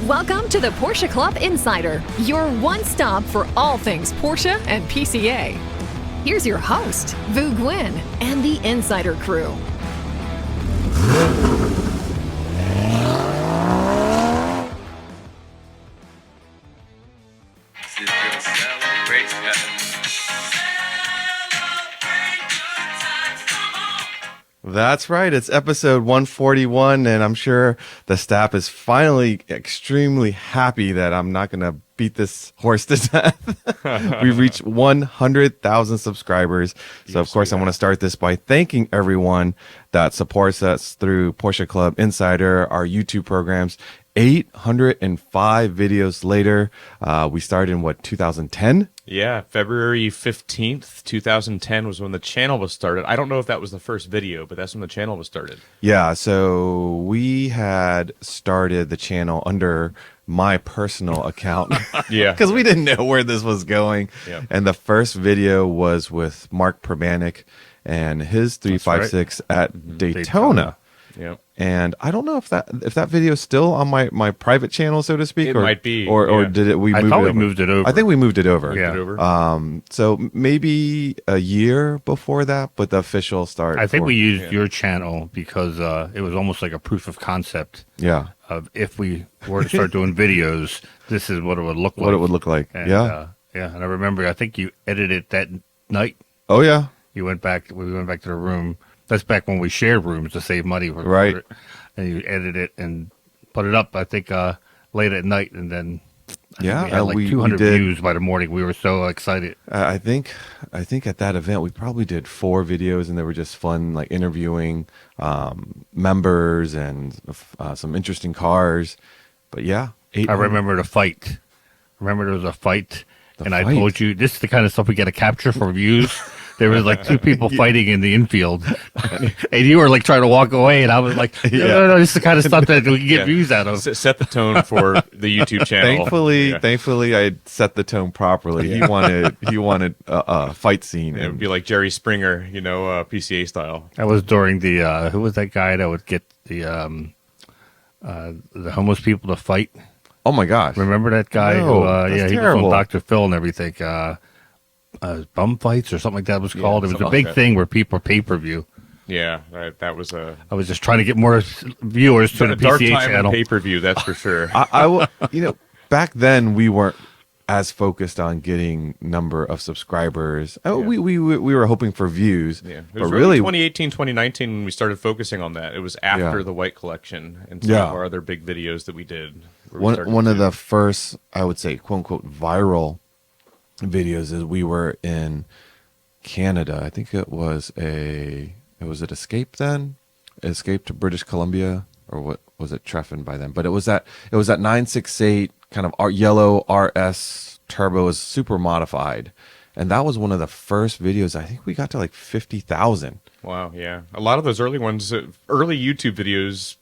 Welcome to the Porsche Club Insider, your one stop for all things Porsche and PCA. Here's your host, Vu Nguyen, and the Insider crew. That's right. It's episode 141, and I'm sure the staff is finally extremely happy that I'm not going to beat this horse to death. We've reached 100,000 subscribers. So, of course, I want to start this by thanking everyone that supports us through Porsche Club Insider, our YouTube programs. 805 videos later. We started in 2010? Yeah, February 15th, 2010 was when the channel was started. I don't know if that was the first video, but that's when the channel was started. Yeah, so we had started the channel under my personal account. Yeah. Because we didn't know where this was going. Yeah. And the first video was with Mark Permanik and his 356 at Daytona. Yeah. And I don't know if that video is still on my private channel, so to speak. It might be. Or did it? I thought we moved it over. I think we moved it over. Yeah. So maybe a year before that, but the official start. I think we used your channel because it was almost like a proof of concept. Yeah. Of if we were to start doing videos, this is what it would look like. What it would look like. And, yeah. Yeah. And I remember, I think you edited it that night. Oh yeah. We went back to the room. That's back when we shared rooms to save money. Right. And you edit it and put it up, I think, late at night. And then we had like 200 views by the morning. We were so excited. I think at that event, we probably did 4 videos, and they were just fun, like interviewing members and some interesting cars. But yeah. I remember the fight. There was a fight. I told you, this is the kind of stuff we got to capture for views. There was like 2 people fighting in the infield, and you were like trying to walk away, and I was like, no, this is the kind of stuff that we can get views out of. Set the tone for the YouTube channel. Thankfully, I set the tone properly. He wanted a fight scene. It would be like Jerry Springer, PCA style. That was during the who was that guy that would get the homeless people to fight? Oh my gosh! Remember that guy? No, he was on Dr. Phil and everything. Bum fights or something like that was called. It was a big thing where people pay-per-view. Yeah, right. That was a. I was just trying to get more viewers to the dark PCA time channel. Pay-per-view, that's for sure. I back then we weren't as focused on getting number of subscribers. We were hoping for views. Yeah, but really 2018, 2019 when we started focusing on that. It was after the White Collection and some of our other big videos that we did. One of the first, I would say, quote unquote, viral videos is we were in Canada. I think it was Escape then? Escape to British Columbia, or what was it, Treffin by then? But it was that 968 kind of yellow RS turbo, is super modified. And that was one of the first videos. I think we got to like 50,000. Wow, yeah. A lot of those early ones, early YouTube videos,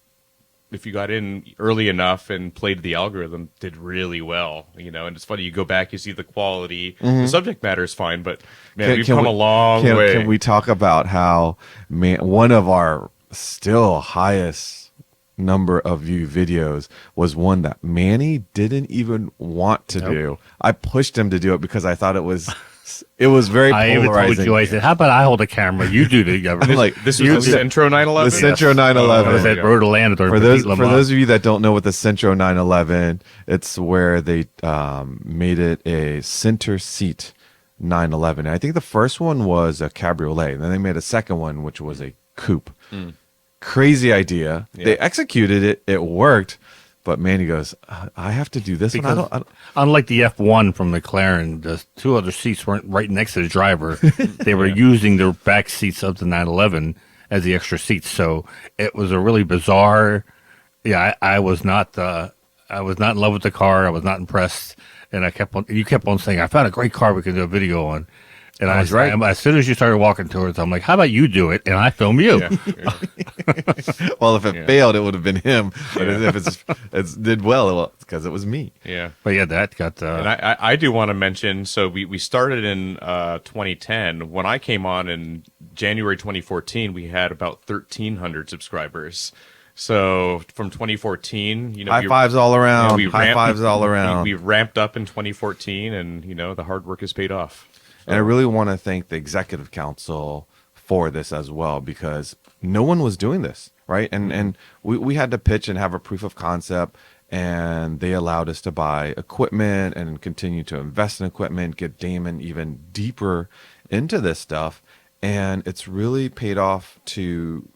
if you got in early enough and played the algorithm, did really well, and it's funny, you go back, you see the quality, the subject matter is fine, but man, we've come a long way. Can we talk about how one of our still highest number of view videos was one that Manny didn't even want to do? I pushed him to do it because I thought it was very polarizing. I even told you, I said, how about I hold a camera? You do the I'm like, this was the Centro 911? The Centro 911. I was at Originale. For those of you that don't know what the Centro 911, it's where they made it a center seat 911. And I think the first one was a cabriolet. And then they made a second one, which was a coupe. Crazy idea. Yeah. They executed it. It worked. But Manny goes, I have to do this because one. I don't. Unlike the F1 from McLaren, the 2 other seats weren't right next to the driver. They were using the back seats of the 911 as the extra seats. So it was a really bizarre. Yeah, I was not in love with the car. I was not impressed, and you kept on saying, I found a great car we could do a video on. And I was right. As soon as you started walking towards, I'm like, how about you do it? And I film you. Yeah. Well, if it failed, it would have been him. But if it did well, because it was me. Yeah. But yeah, that got... And I do want to mention, so we started in 2010. When I came on in January 2014, we had about 1,300 subscribers. So from 2014, high fives all around. we High fives all around. We ramped up in 2014, and the hard work has paid off. And I really want to thank the executive council for this as well, because no one was doing this, right? And we had to pitch and have a proof of concept, and they allowed us to buy equipment and continue to invest in equipment, get Damon even deeper into this stuff. And it's really paid off to,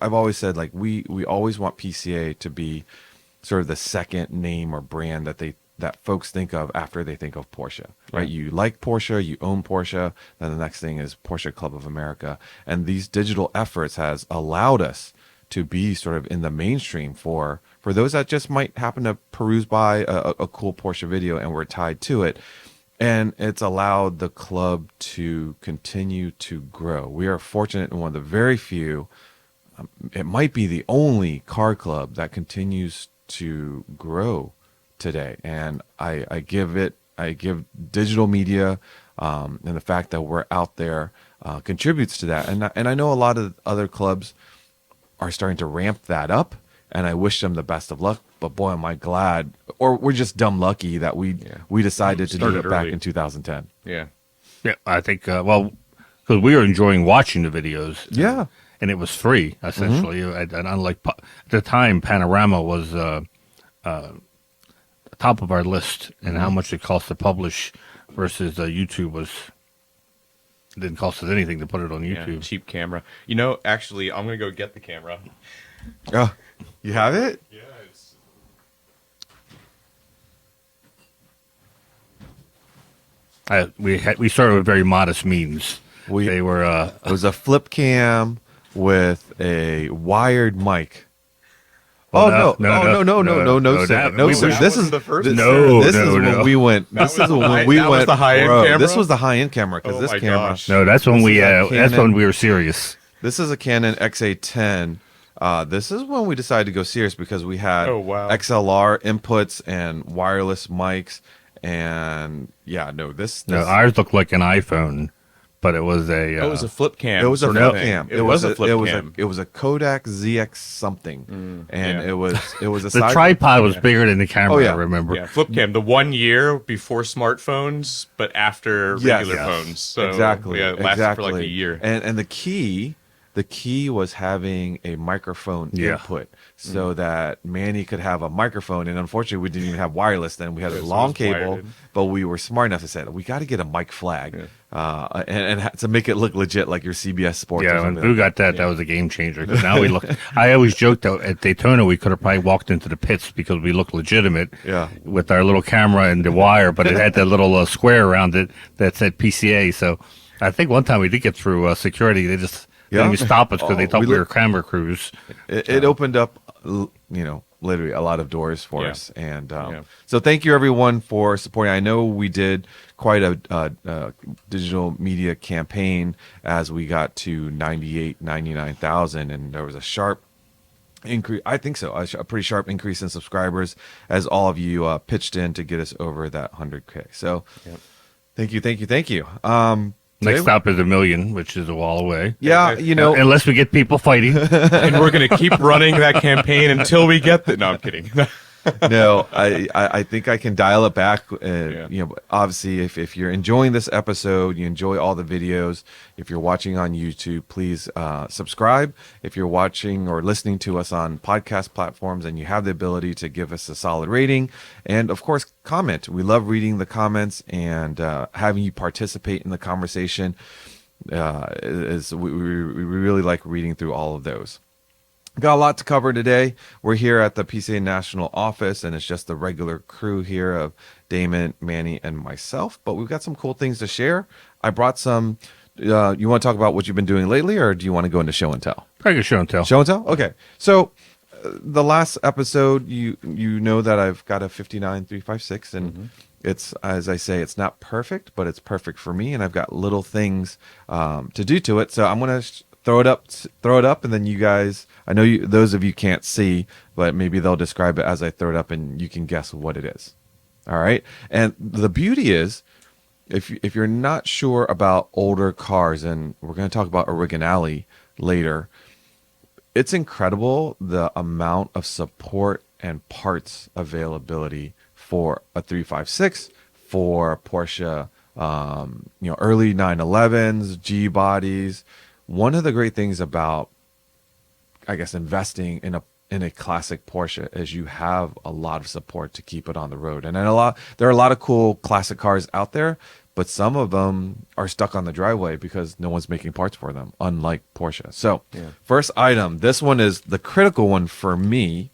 I've always said, like, we always want PCA to be sort of the second name or brand that folks think of after they think of Porsche, right? You like Porsche, you own Porsche, then the next thing is Porsche Club of America. And these digital efforts has allowed us to be sort of in the mainstream for those that just might happen to peruse by a cool Porsche video and we're tied to it. And it's allowed the club to continue to grow. We are fortunate in one of the very few, it might be the only car club that continues to grow today. And I give digital media and the fact that we're out there contributes to that. And I know a lot of other clubs are starting to ramp that up, and I wish them the best of luck. But boy, am I glad, or we're just dumb lucky that we decided to do it back in 2010. Yeah. Yeah, I think, because we were enjoying watching the videos. Yeah. And it was free, essentially. And unlike, at the time, Panorama was top of our list, and how much it cost to publish versus YouTube didn't cost us anything to put it on YouTube. Yeah, cheap camera. Actually, I'm going to go get the camera. Oh, you have it? Yeah. We started with very modest means. They were it was a flip cam with a wired mic. No, sir. This is the first. This is when we went. This is when we went. The high-end camera? This was the high-end camera because this camera. Gosh. No, that's when we were serious. This is a Canon XA10. This is when we decided to go serious because we had XLR inputs and wireless mics, and ours looked like an iPhone, but it was a it was a flip cam. It was a flip cam. It was a flip cam. It was a Kodak ZX something, and it was a the tripod was bigger than the camera. I remember. Yeah, flip cam. The 1 year before smartphones, but after regular phones. So, exactly. Yeah, it lasted for like a year. And the key was having a microphone input so that Manny could have a microphone. And unfortunately, we didn't even have wireless then. We had a long cable, but we were smart enough to say, we got to get a mic flag and to make it look legit like your CBS Sports. Yeah, when Boo got that was a game changer. Because now we look. I always joked that at Daytona we could have probably walked into the pits because we looked legitimate with our little camera and the wire, but it had that little square around it that said PCA. So I think one time we did get through security. They just didn't even stop us because they thought we were camera crews. It opened up, literally a lot of doors for us. And so thank you, everyone, for supporting. I know we did quite a digital media campaign as we got to 99,000, and there was a sharp increase. I think so. A pretty sharp increase in subscribers as all of you pitched in to get us over that 100K. So thank you. Next stop is 1 million, which is a wall away. Yeah, unless we get people fighting. And we're going to keep running that campaign until we get the... No, I'm kidding. No, I think I can dial it back. Obviously, if you're enjoying this episode, you enjoy all the videos. If you're watching on YouTube, please subscribe. If you're watching or listening to us on podcast platforms and you have the ability to give us a solid rating, and of course, comment. We love reading the comments and having you participate in the conversation. We really like reading through all of those. Got a lot to cover today. We're here at the PCA National Office, and it's just the regular crew here of Damon, Manny, and myself. But we've got some cool things to share. I brought some. You want to talk about what you've been doing lately, or do you want to go into show and tell? Probably show and tell. Show and tell? Okay. So the last episode, you know that I've got a 59.356, and it's, as I say, it's not perfect, but it's perfect for me, and I've got little things to do to it. So I'm going to throw it up, and then you guys, I know those of you can't see, but maybe they'll describe it as I throw it up, and you can guess what it is. All right. And the beauty is, if you're not sure about older cars, and we're going to talk about Originale later, it's incredible the amount of support and parts availability for a 356 for Porsche, early 911s, G bodies. One of the great things about, I guess, investing in a classic Porsche is you have a lot of support to keep it on the road. And there are a lot of cool classic cars out there, but some of them are stuck on the driveway because no one's making parts for them, unlike Porsche. So, First item, this one is the critical one for me,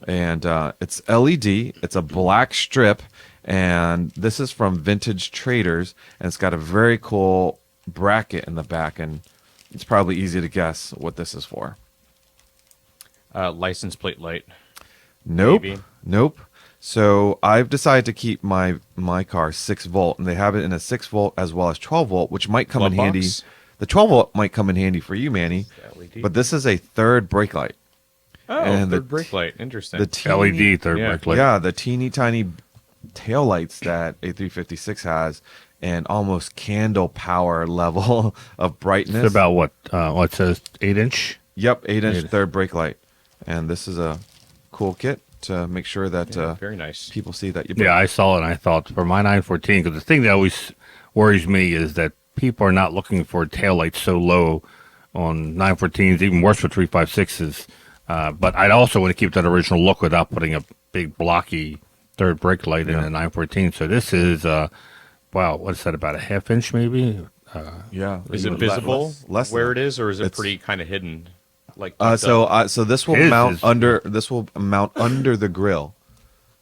and it's LED. It's a black strip, and this is from Vintage Traders, and it's got a very cool bracket in the back, and it's probably easy to guess what this is for. License plate light. Nope. Maybe. Nope. So I've decided to keep my car 6-volt, and they have it in a 6-volt as well as 12-volt, which might come Glove in handy. box? The 12-volt might come in handy for you, Manny. LED. But this is a third brake light. Oh, and third brake light. Interesting. The teeny, LED third Yeah. brake light. yeah, the teeny tiny tail lights that a 356 has, and almost candle power level of brightness. It's about what it says 8-inch. Yep, 8-inch 8. third brake light, and this is a cool kit to make sure that very nice. people see that you. Yeah, I saw it and I thought for my 914, because the thing that always worries me is that people are not looking for taillights so low on 914s, even worse for 356s. But I'd also want to keep that original look without putting a big blocky third brake light in a 914. So this is, wow, what is that, about a half-inch maybe? Yeah. Is it visible less where than- it is, or is it it's- pretty kind of hidden? Like So this will His mount is- under. This will mount under the grill.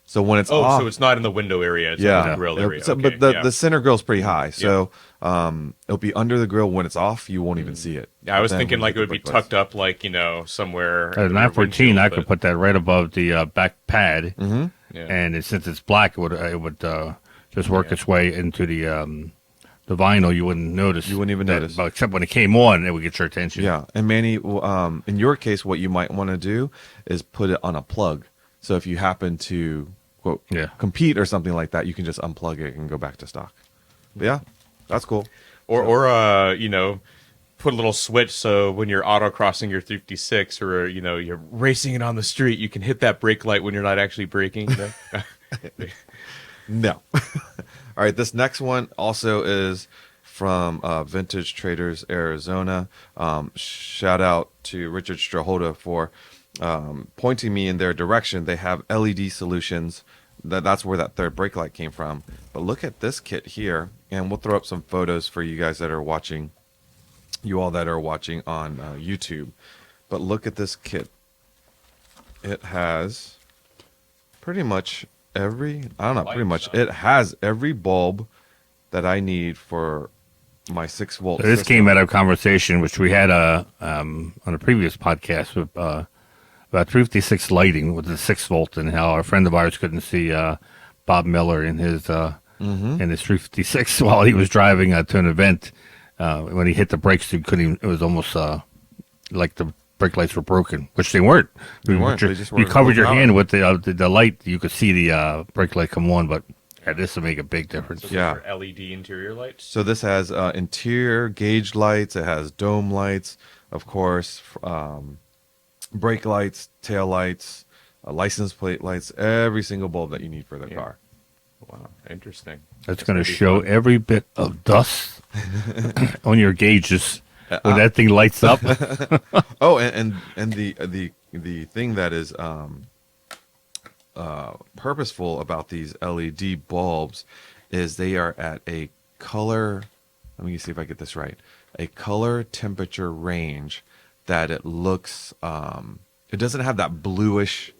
So when it's oh, off, so it's not in the window area. It's in yeah, the grill area. So, Okay, but the yeah. the center grill's pretty high, so it'll be under the grill. When it's off, you won't even see it. Yeah, I was Then thinking when like you it would get be the brake lights- tucked up, like somewhere. At a under your 914, windshield, I could but- put that right above the back pad, Mm-hmm. Yeah. and since it's black, it would just work its way into the vinyl. You wouldn't notice. You wouldn't even that, notice. but except when it came on, it would get your attention. Yeah, and Manny, in your case, what you might want to do is put it on a plug. So if you happen to quote compete or something like that, you can just unplug it and go back to stock. But yeah, that's cool. Or put a little switch so when you're autocrossing your 356 or you're racing it on the street, you can hit that brake light when you're not actually braking. No. All right, this next one also is from Vintage Traders Arizona. Shout out to Richard Strahota for pointing me in their direction. They have LED solutions. That's where that third brake light came from. But look at this kit here, and we'll throw up some photos for you guys that are watching, you all that are watching on YouTube. But look at this kit. It has pretty much it has every bulb that I need for my 6-volt This system. came out of a conversation which we had on a previous podcast with about 356 lighting with the 6-volt, and how a friend of ours couldn't see Bob Miller in his 356 while he was driving to an event. When he hit the brakes, he couldn't even, it was almost like the brake lights were broken, which they weren't. They weren't. They just were You covered your low hand power. with the light, you could see the brake light come on, but this will make a big difference. Yeah. LED interior lights. So this has interior gauge lights. It has dome lights, of course, brake lights, tail lights, license plate lights, every single bulb that you need for the car. Wow, interesting. That's going to gonna be show fun. every bit of dust on your gauges when that thing lights up. Oh, and the thing that is purposeful about these LED bulbs is they are at a color. Let me see if I get this right. A color temperature range that it looks. It doesn't have that bluish,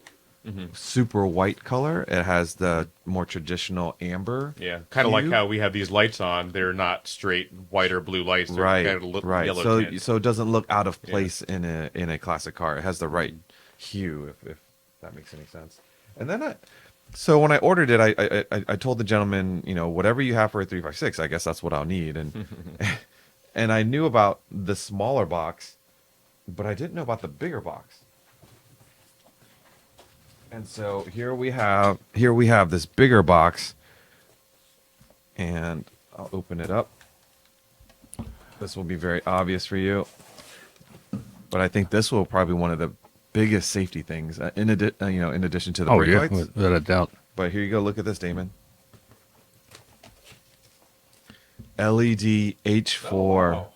super white color. It has the more traditional amber. Yeah, kind of like hue. how we have these lights on. They're not straight white or blue lights. They're Right, kind of right. yellow So tint. so it doesn't look out of place in a classic car. It has the right hue, if that makes any sense. And then so when I ordered it, I told the gentleman, whatever you have for a 356, I guess that's what I'll need. And and I knew about the smaller box, but I didn't know about the bigger box. And so here we have this bigger box, and I'll open it up. This will be very obvious for you. But I think this will probably be one of the biggest safety things in addition to the Oh brake yeah, lights. without a doubt. But here you go. Look at this, Damon. LED H4. wow.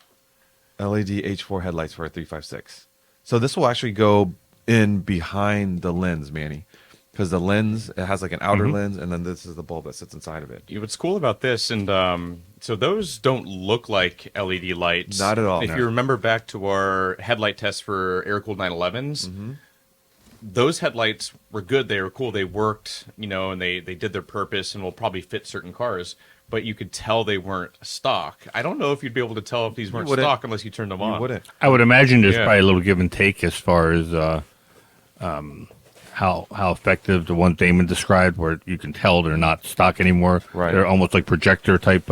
LED H4 headlights for a 356. So this will actually go in behind the lens, Manny, because the lens, it has like an outer lens, and then this is the bulb that sits inside of it. What's cool about this, and so those don't look like LED lights. Not at all. If No. you remember back to our headlight test for air-cooled 911s, those headlights were good. They were cool. They worked, and they did their purpose and will probably fit certain cars. But you could tell they weren't stock. I don't know if you'd be able to tell if these weren't wouldn't. stock unless you turned them You on. wouldn't. I would imagine there's Yeah. probably a little give and take as far as how effective the one Damon described, where you can tell they're not stock anymore. Right. They're almost like projector type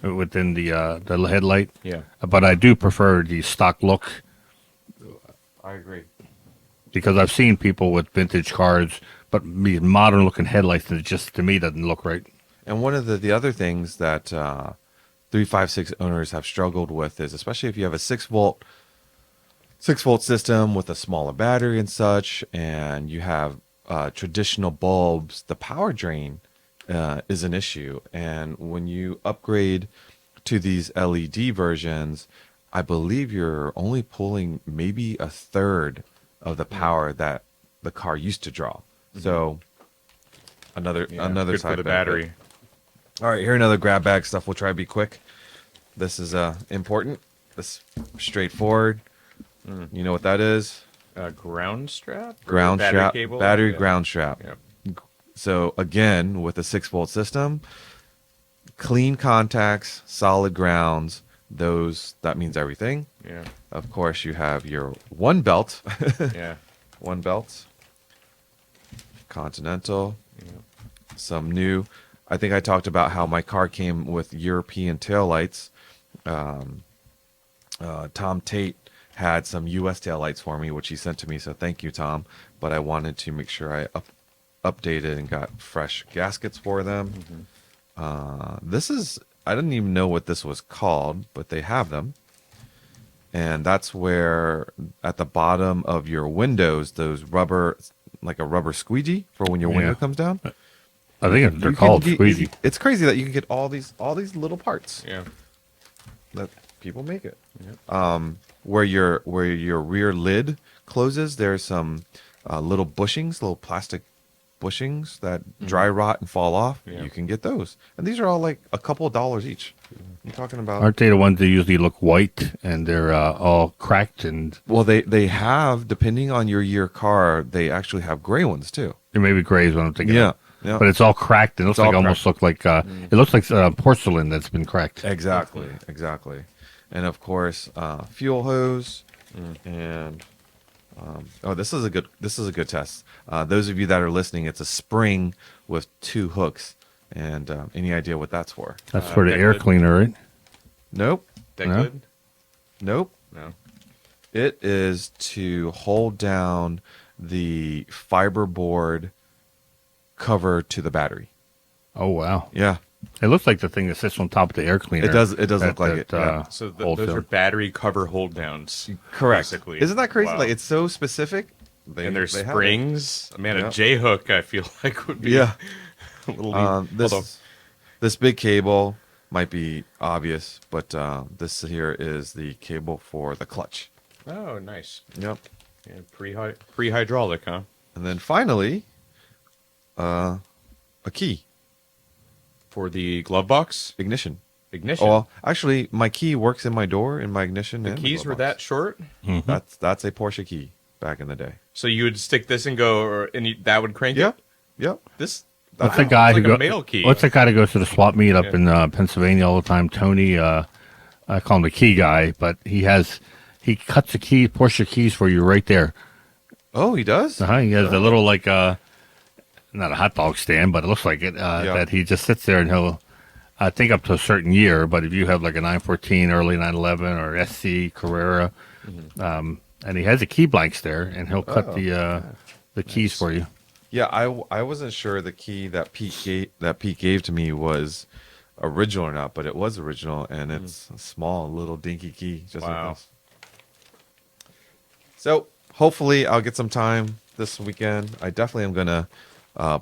within the headlight. Yeah. But I do prefer the stock look I agree. because I've seen people with vintage cars, but these modern looking headlights, and it just to me doesn't look right. And one of the other things that 356 owners have struggled with is, especially if you have a 6 volt system with a smaller battery and such, and you have traditional bulbs, the power drain is an issue. And when you upgrade to these LED versions, I believe you're only pulling maybe a third of the power that the car used to draw. So another Good side for the benefit. battery. All right, here another grab bag stuff. We'll try to be quick. This is important. This straightforward. You know what that is? Ground strap? Or Ground battery strap, cable? battery Yeah. ground strap. Yeah. So again, with a 6 volt system, clean contacts, solid grounds. That means everything. Yeah. Of course, you have your one belt, Yeah. one belt, Continental, Yeah. some new. I think I talked about how my car came with European taillights. Tom Tate had some U.S. taillights for me, which he sent to me. So thank you, Tom. But I wanted to make sure I updated and got fresh gaskets for them. This is, I didn't even know what this was called, but they have them. And that's where at the bottom of your windows, those rubber, like a rubber squeegee for when your window Yeah. comes down. I think they're You called can squeegee. It's crazy that you can get all these little parts Yeah. that people make it. Where your rear lid closes, there's some little bushings, little plastic bushings that dry rot and fall off. Yeah. You can get those, and these are all like a couple of dollars each. You're talking about. Aren't they the ones that usually look white and they're all cracked, and Well, they have, depending on your year car, they actually have gray ones too. there may be grays what I'm thinking Yeah, of. yeah. But it's all cracked. It looks all like almost look like it looks like porcelain that's been cracked. Exactly. And of course, fuel hose, and this is a good test. Those of you that are listening, it's a spring with 2 hooks, and any idea what that's for? That's for the deck air lid. cleaner, right? Nope, Deck No. lid? nope. No. It is to hold down the fiberboard cover to the battery. Oh wow! Yeah, It looks like the thing that sits on top of the air cleaner. it does look like it. Yeah. So holds those them. are battery cover hold downs. Correct. Basically. Isn't that crazy? Wow. Like, it's so specific. And there's they have it. springs. Man, Yeah. a J hook I feel like would be Yeah. a little although- This big cable might be obvious, but this here is the cable for the clutch. Oh, nice. Yep. Yeah, pre-hydraulic, huh? And then finally, a key, For the glove box ignition. ignition. Oh, well, actually, my key works in my door, in my ignition. the and keys glove were box. that short, That's a Porsche key back in the day. so you would stick this and go, that would crank Yep. it. Yep. This. What's wow, the guy it's who like a go? mail key? What's the guy that goes to the swap meet up Yeah. in Pennsylvania all the time? Tony. I call him the key guy, but he cuts the key Porsche keys for you right there. Oh, he does? He has a little like not a hot dog stand, but it looks like it. That he just sits there and he'll. I think up to a certain year, but if you have like a 914, early 911, or SC Carrera, and he has the key blanks there, and he'll cut the keys for you. Yeah, I wasn't sure the key that Pete gave to me was original or not, but it was original, and it's a small little dinky key, just Wow. like this. So hopefully I'll get some time this weekend. I definitely am gonna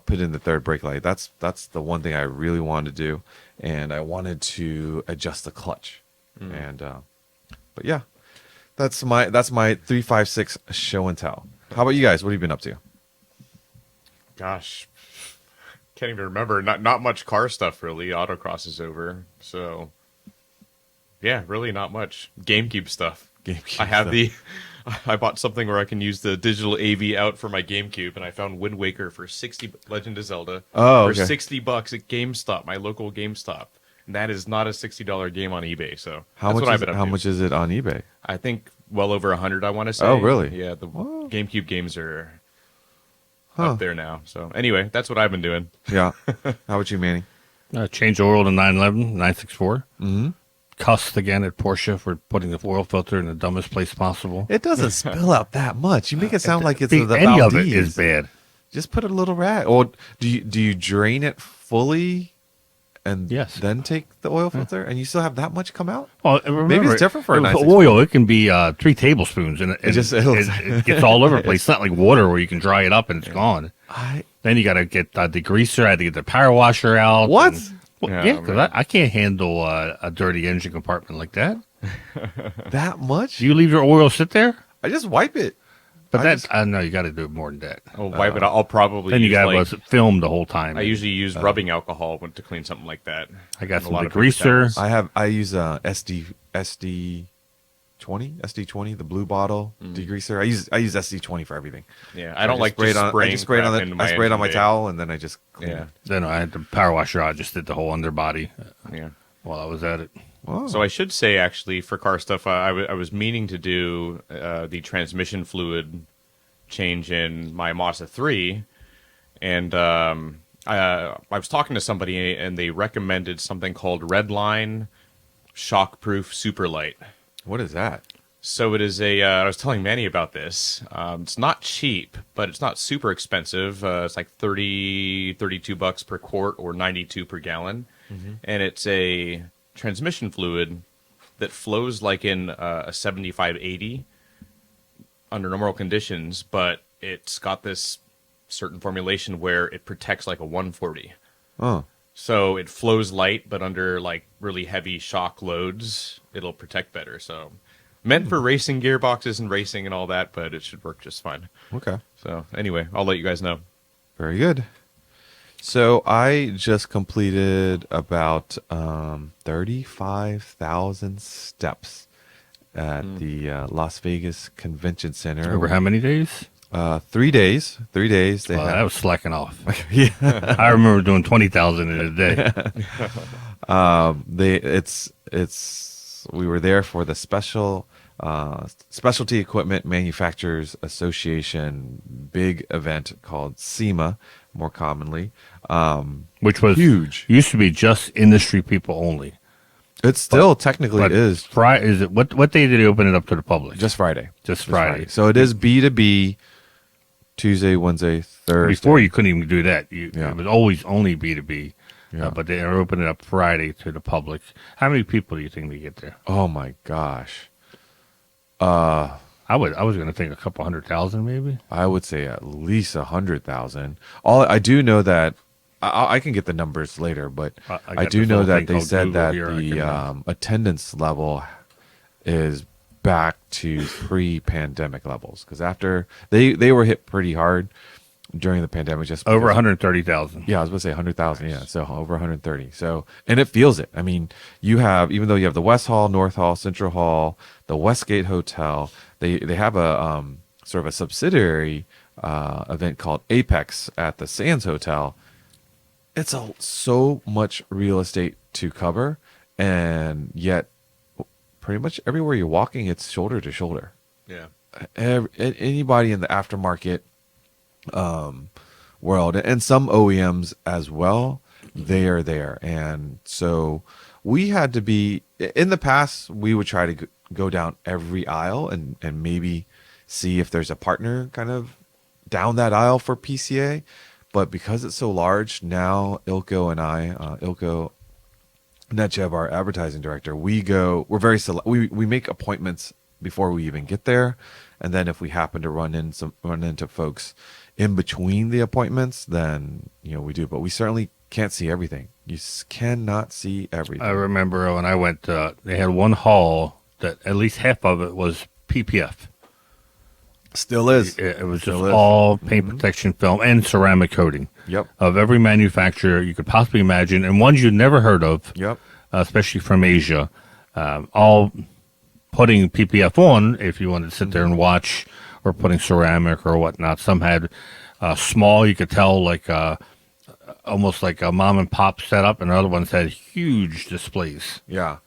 put in the third brake light. That's the one thing I really wanted to do, and I wanted to adjust the clutch. And but yeah, that's my 356 show and tell. How about you guys? What have you been up to? Gosh, can't even remember. Not much car stuff really. Autocross is over, so yeah, really not much. GameCube stuff. GameCube I have stuff. I bought something where I can use the digital AV out for my GameCube, and I found Wind Waker for 60. Legend of Zelda for okay. $60 at GameStop, my local GameStop. And that is not a $60 game on eBay. So How that's much what I've is been up how to. much is it on eBay? I think well over 100. I want to say. Oh, really? Yeah, the GameCube games are Huh. up there now. So anyway, that's what I've been doing. Yeah. How about you, Manny? Changed oil to 911, 964. Mm-hmm. Cussed again at Porsche for putting the oil filter in the dumbest place possible. It doesn't spill out that much. You make it sound like it's the Any of it Valdez. is bad. Just put a little rag. Or do you drain it fully and Yes. then take the oil filter, and you still have that much come out? Well, remember, Maybe it's different for a with 964. oil. It can be 3 tablespoons, and it gets all over the place. It's not like water where you can dry it up and it's gone. Then you got to get the degreaser. I had to get the power washer out. What? Yeah, Yeah, because man. I can't handle a dirty engine compartment like that. That much? Do you leave your oil sit there? I just wipe it. But I that's just- I know you got to do it more than that. I'll wipe it. I'll probably. Then you use, got like, to film the whole time. I usually use rubbing alcohol to clean something like that. I got And a some lot of paper degreaser. towels. I use SD20, the blue bottle degreaser. I use SD20 for everything. Yeah, I don't like spray it just on. I spraying just spray it crap on into I spray it on my engine bay. towel, and then I just clean Yeah, it. Then I had the power washer. I just did the whole underbody yeah. while I was at it. Whoa. So I should say, actually, for car stuff, I was meaning to do the transmission fluid change in my Mazda 3, and I was talking to somebody, and they recommended something called Redline Shockproof Superlight. What is that? So it is I was telling Manny about this. It's not cheap, but it's not super expensive. It's like $32 per quart or 92 per gallon. And it's a transmission fluid that flows like in a 75-80 under normal conditions, but it's got this certain formulation where it protects like a 140. Oh, So it flows light, but under like really heavy shock loads, it'll protect better. So meant for racing gearboxes and racing and all that, but it should work just fine. okay. So anyway, I'll let you guys know. Very good. So I just completed about 35,000 steps at the Las Vegas Convention Center. Over how many days? 3 days. 3 days. They Well, had- that was slacking off. yeah. I remember doing 20,000 in a day. We were there for the Specialty Equipment Manufacturers Association big event called SEMA, more commonly. Which was Huge. Used to be just industry people only. It still technically But is Is it what day did they open it up to the public? just Friday. Just Friday. So it is B2B Tuesday, Wednesday, Thursday. Before you couldn't even do that. Yeah. It was always only B2B. Yeah. But they are opening it up Friday to the public. How many people do you think they get there? Oh my gosh. I was going to think a couple 100,000 maybe. I would say at least 100,000. All I do know that I can get the numbers later, but I I got do this know little that thing they called said Google that here. I the can, attendance level is back to pre-pandemic levels because after they were hit pretty hard during the pandemic, just Over because- 130,000. Yeah, I was going to say 100,000. Yeah, so over 130. So, and it feels it. I mean, you have, even though you have the West Hall, North Hall, Central Hall, the Westgate Hotel, they have a sort of a subsidiary event called Apex at the Sands Hotel. It's so much real estate to cover, and yet pretty much everywhere you're walking, it's shoulder to shoulder. Yeah. Anybody in the aftermarket world and some OEMs as well, they are there. And so we had to be, in the past, we would try to go down every aisle and maybe see if there's a partner kind of down that aisle for PCA. But because it's so large now, Ilko and I, Ilko Netchev, our advertising director, we're very we make appointments before we even get there, And then if we happen to run into folks in between the appointments, then we do. But we certainly can't see everything. You cannot see everything. I remember when I went, they had one hall that at least half of it was PPF. Still is. It was just all paint protection film and ceramic coating. Yep. Of every manufacturer you could possibly imagine, and ones you'd never heard of. Yep. Especially from Asia. All putting PPF on if you wanted to sit there and watch, or putting ceramic or whatnot. Some had small, you could tell, like almost like a mom and pop setup, and other ones had huge displays. Yeah.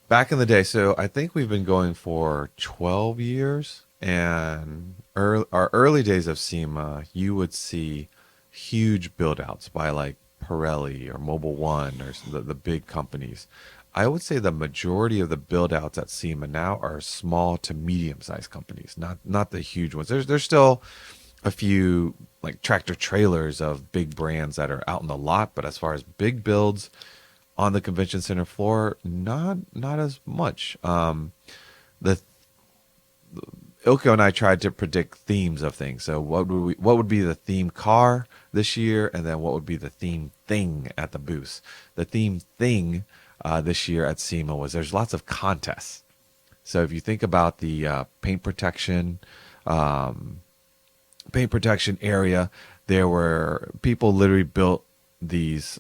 Back in the day, so I think we've been going for 12 years, and our early days of SEMA, you would see huge build-outs by like Pirelli or Mobil One or the big companies. I would say the majority of the build-outs at SEMA now are small to medium-sized companies, not the huge ones. There's still a few like tractor trailers of big brands that are out in the lot, but as far as big builds on the convention center floor, not as much. Ilko and I tried to predict themes of things. So what would be the theme car this year, and then what would be the theme thing at the booth? The theme thing this year at SEMA was there's lots of contests. So if you think about the paint protection area, there were people literally built these,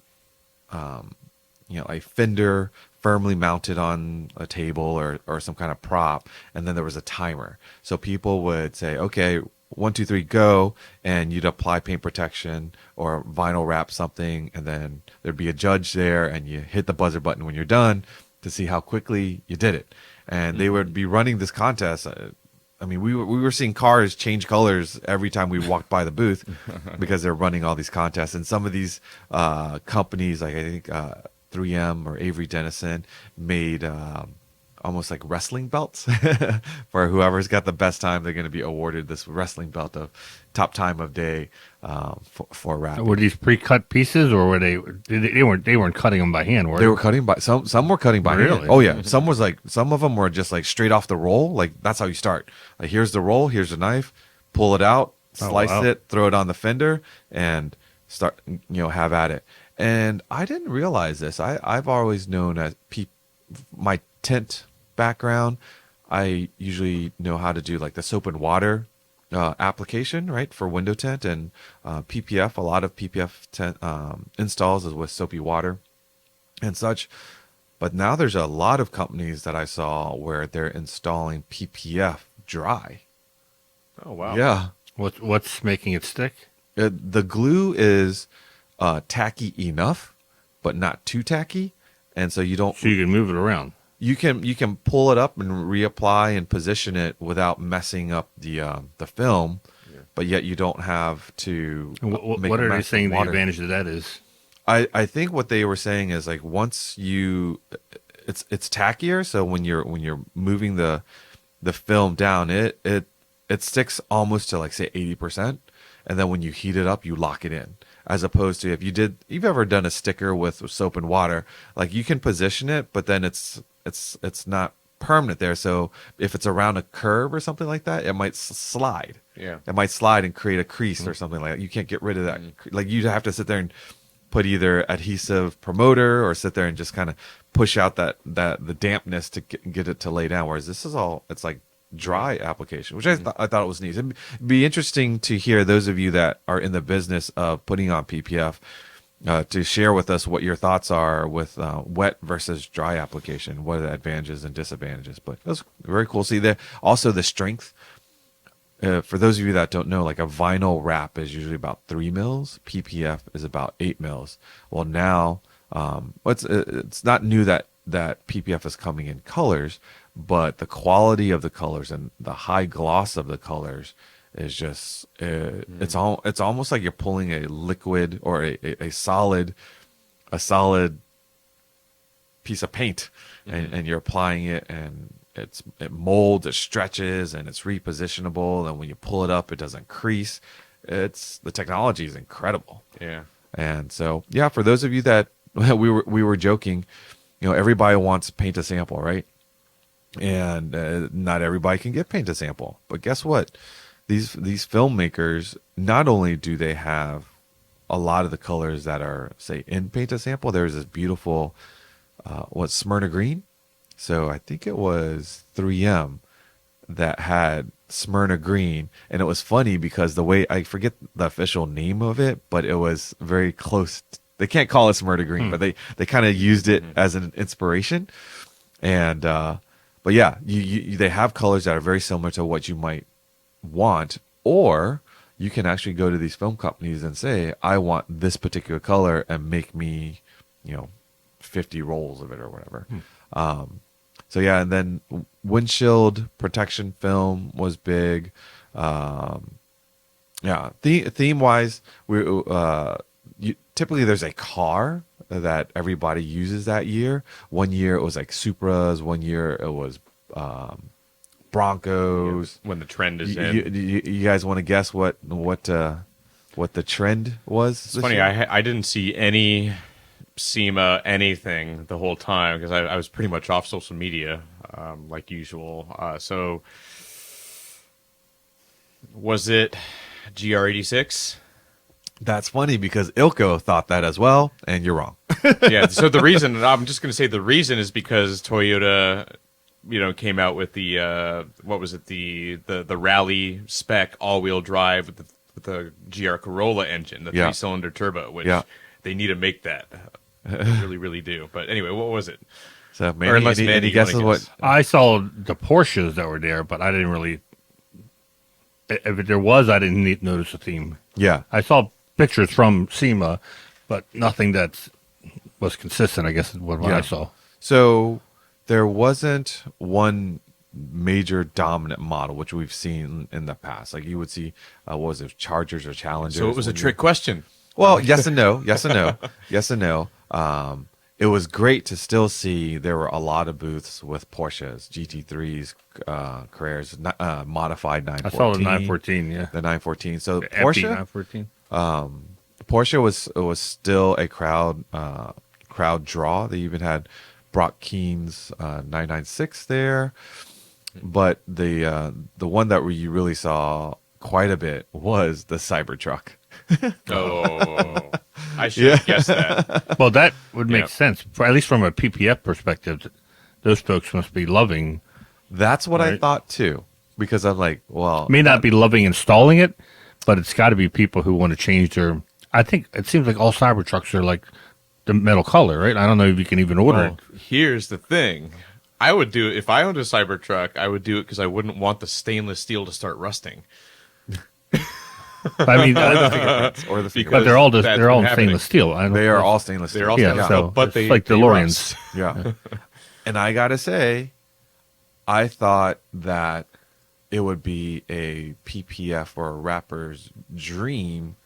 a fender firmly mounted on a table or some kind of prop, and then there was a timer. So people would say, okay, 1, 2, 3, go, and you'd apply paint protection or vinyl wrap something, and then there'd be a judge there, and you hit the buzzer button when you're done to see how quickly you did it. And they would be running this contest. I mean, we were seeing cars change colors every time we walked by the booth because they're running all these contests. And some of these companies, like I think 3M or Avery Dennison, made almost like wrestling belts for whoever's got the best time. They're going to be awarded this wrestling belt of top time of day for wrapping. Were these pre-cut pieces, or were they weren't cutting them by hand? They were cutting by some were cutting by Really? hand. Oh yeah, some of them were just like straight off the roll. Like that's how you start. Like here's the roll, here's the knife, pull it out, slice it, throw it on the fender, and start have at it. And I didn't realize this. I've always known as my tint background, I usually know how to do like the soap and water application, right, for window tint, and PPF. A lot of PPF tint installs is with soapy water and such. But now there's a lot of companies that I saw where they're installing PPF dry. Oh wow! Yeah. What's making it stick? The glue is tacky enough, but not too tacky, and so you don't. So you can move it around. You can pull it up and reapply and position it without messing up the film, but yet you don't have to. What are they saying the advantage of that is? I think what they were saying is like once it's tackier. So when you're moving the film down, it sticks almost to like say 80%, and then when you heat it up, you lock it in. As opposed to if you've ever done a sticker with soap and water, like you can position it, but then it's not permanent there. So if it's around a curve or something like that, it might slide. Yeah, it might slide and create a crease or something like that. You can't get rid of that. Like you'd have to sit there and put either adhesive promoter or sit there and just kind of push out the dampness to get it to lay down. Whereas this is it's like dry application, which I thought it was neat. It'd be interesting to hear those of you that are in the business of putting on PPF to share with us what your thoughts are with wet versus dry application. What are the advantages and disadvantages? But it was very cool. See there also the strength. For those of you that don't know, like a vinyl wrap is usually about 3 mils. PPF is about 8 mils. Well, now it's not new that PPF is coming in colors, but the quality of the colors and the high gloss of the colors is just it's almost like you're pulling a liquid or a solid piece of paint and you're applying it, and it molds, it stretches, and it's repositionable, and when you pull it up it doesn't crease. The technology is incredible. Yeah. And so for those of you that we were joking, everybody wants paint a sample, right? and not everybody can get paint to sample. But guess what? These filmmakers, not only do they have a lot of the colors that are, say, in paint to sample, there's this beautiful Smyrna green. So I think it was 3M that had Smyrna green, and it was funny because the way, I forget the official name of it, but it was very close. They can't call it Smyrna green, but they kind of used it as an inspiration. And but yeah, they have colors that are very similar to what you might want, or you can actually go to these film companies and say, I want this particular color, and make me 50 rolls of it or whatever. So yeah, and then windshield protection film was big. Yeah, theme wise, typically there's a car that everybody uses that year. One year it was like Supras. One year it was Broncos. When the trend is in. You guys want to guess what the trend was? It's funny. I didn't see any SEMA anything the whole time because I was pretty much off social media like usual. So was it GR86? That's funny because Ilko thought that as well, and you're wrong. Yeah. So the reason, I'm just going to say the reason is because Toyota, came out with the what was it, the rally spec all-wheel drive with the GR Corolla engine, the 3-cylinder turbo, which they need to make that. They really, really do. But anyway, what was it? So Manny, any guesses what? I saw the Porsches that were there, but I didn't really. If there was, I didn't notice a theme. Yeah, I saw pictures from SEMA, but nothing that was consistent, I guess, is what I saw. So there wasn't one major dominant model, which we've seen in the past. Like you would see, what was it, Chargers or Challengers? So it was a trick question. Well, yes and no. Yes and no. Yes and no. It was great to still see there were a lot of booths with Porsches, GT3s, Carreras, modified 914. I saw the 914, yeah. The 914. So The Porsche, 914. Porsche was still a crowd draw. They even had Brock Keen's 996 there, but the one that you really saw quite a bit was the Cybertruck. Oh, I should have guessed that. Well, that would make sense, at least from a PPF perspective. Those folks must be loving. That's what I Right. thought too, because I'm like, well, May not be loving installing it, but it's got to be people who want to change their. I think it seems like all Cybertrucks are like the metal color, right? I don't know if you can even order Well, here's the thing. I would do it if I owned a Cybertruck. I would do it because I wouldn't want the stainless steel to start rusting. it. I mean, or the but they're all That's they're all been happening. stainless steel. I don't they are all stainless steel. They're all Yeah, stainless so steel, but it's they like they DeLoreans. rust. Yeah. And I got to say, I thought that it would be a PPF or a rapper's dream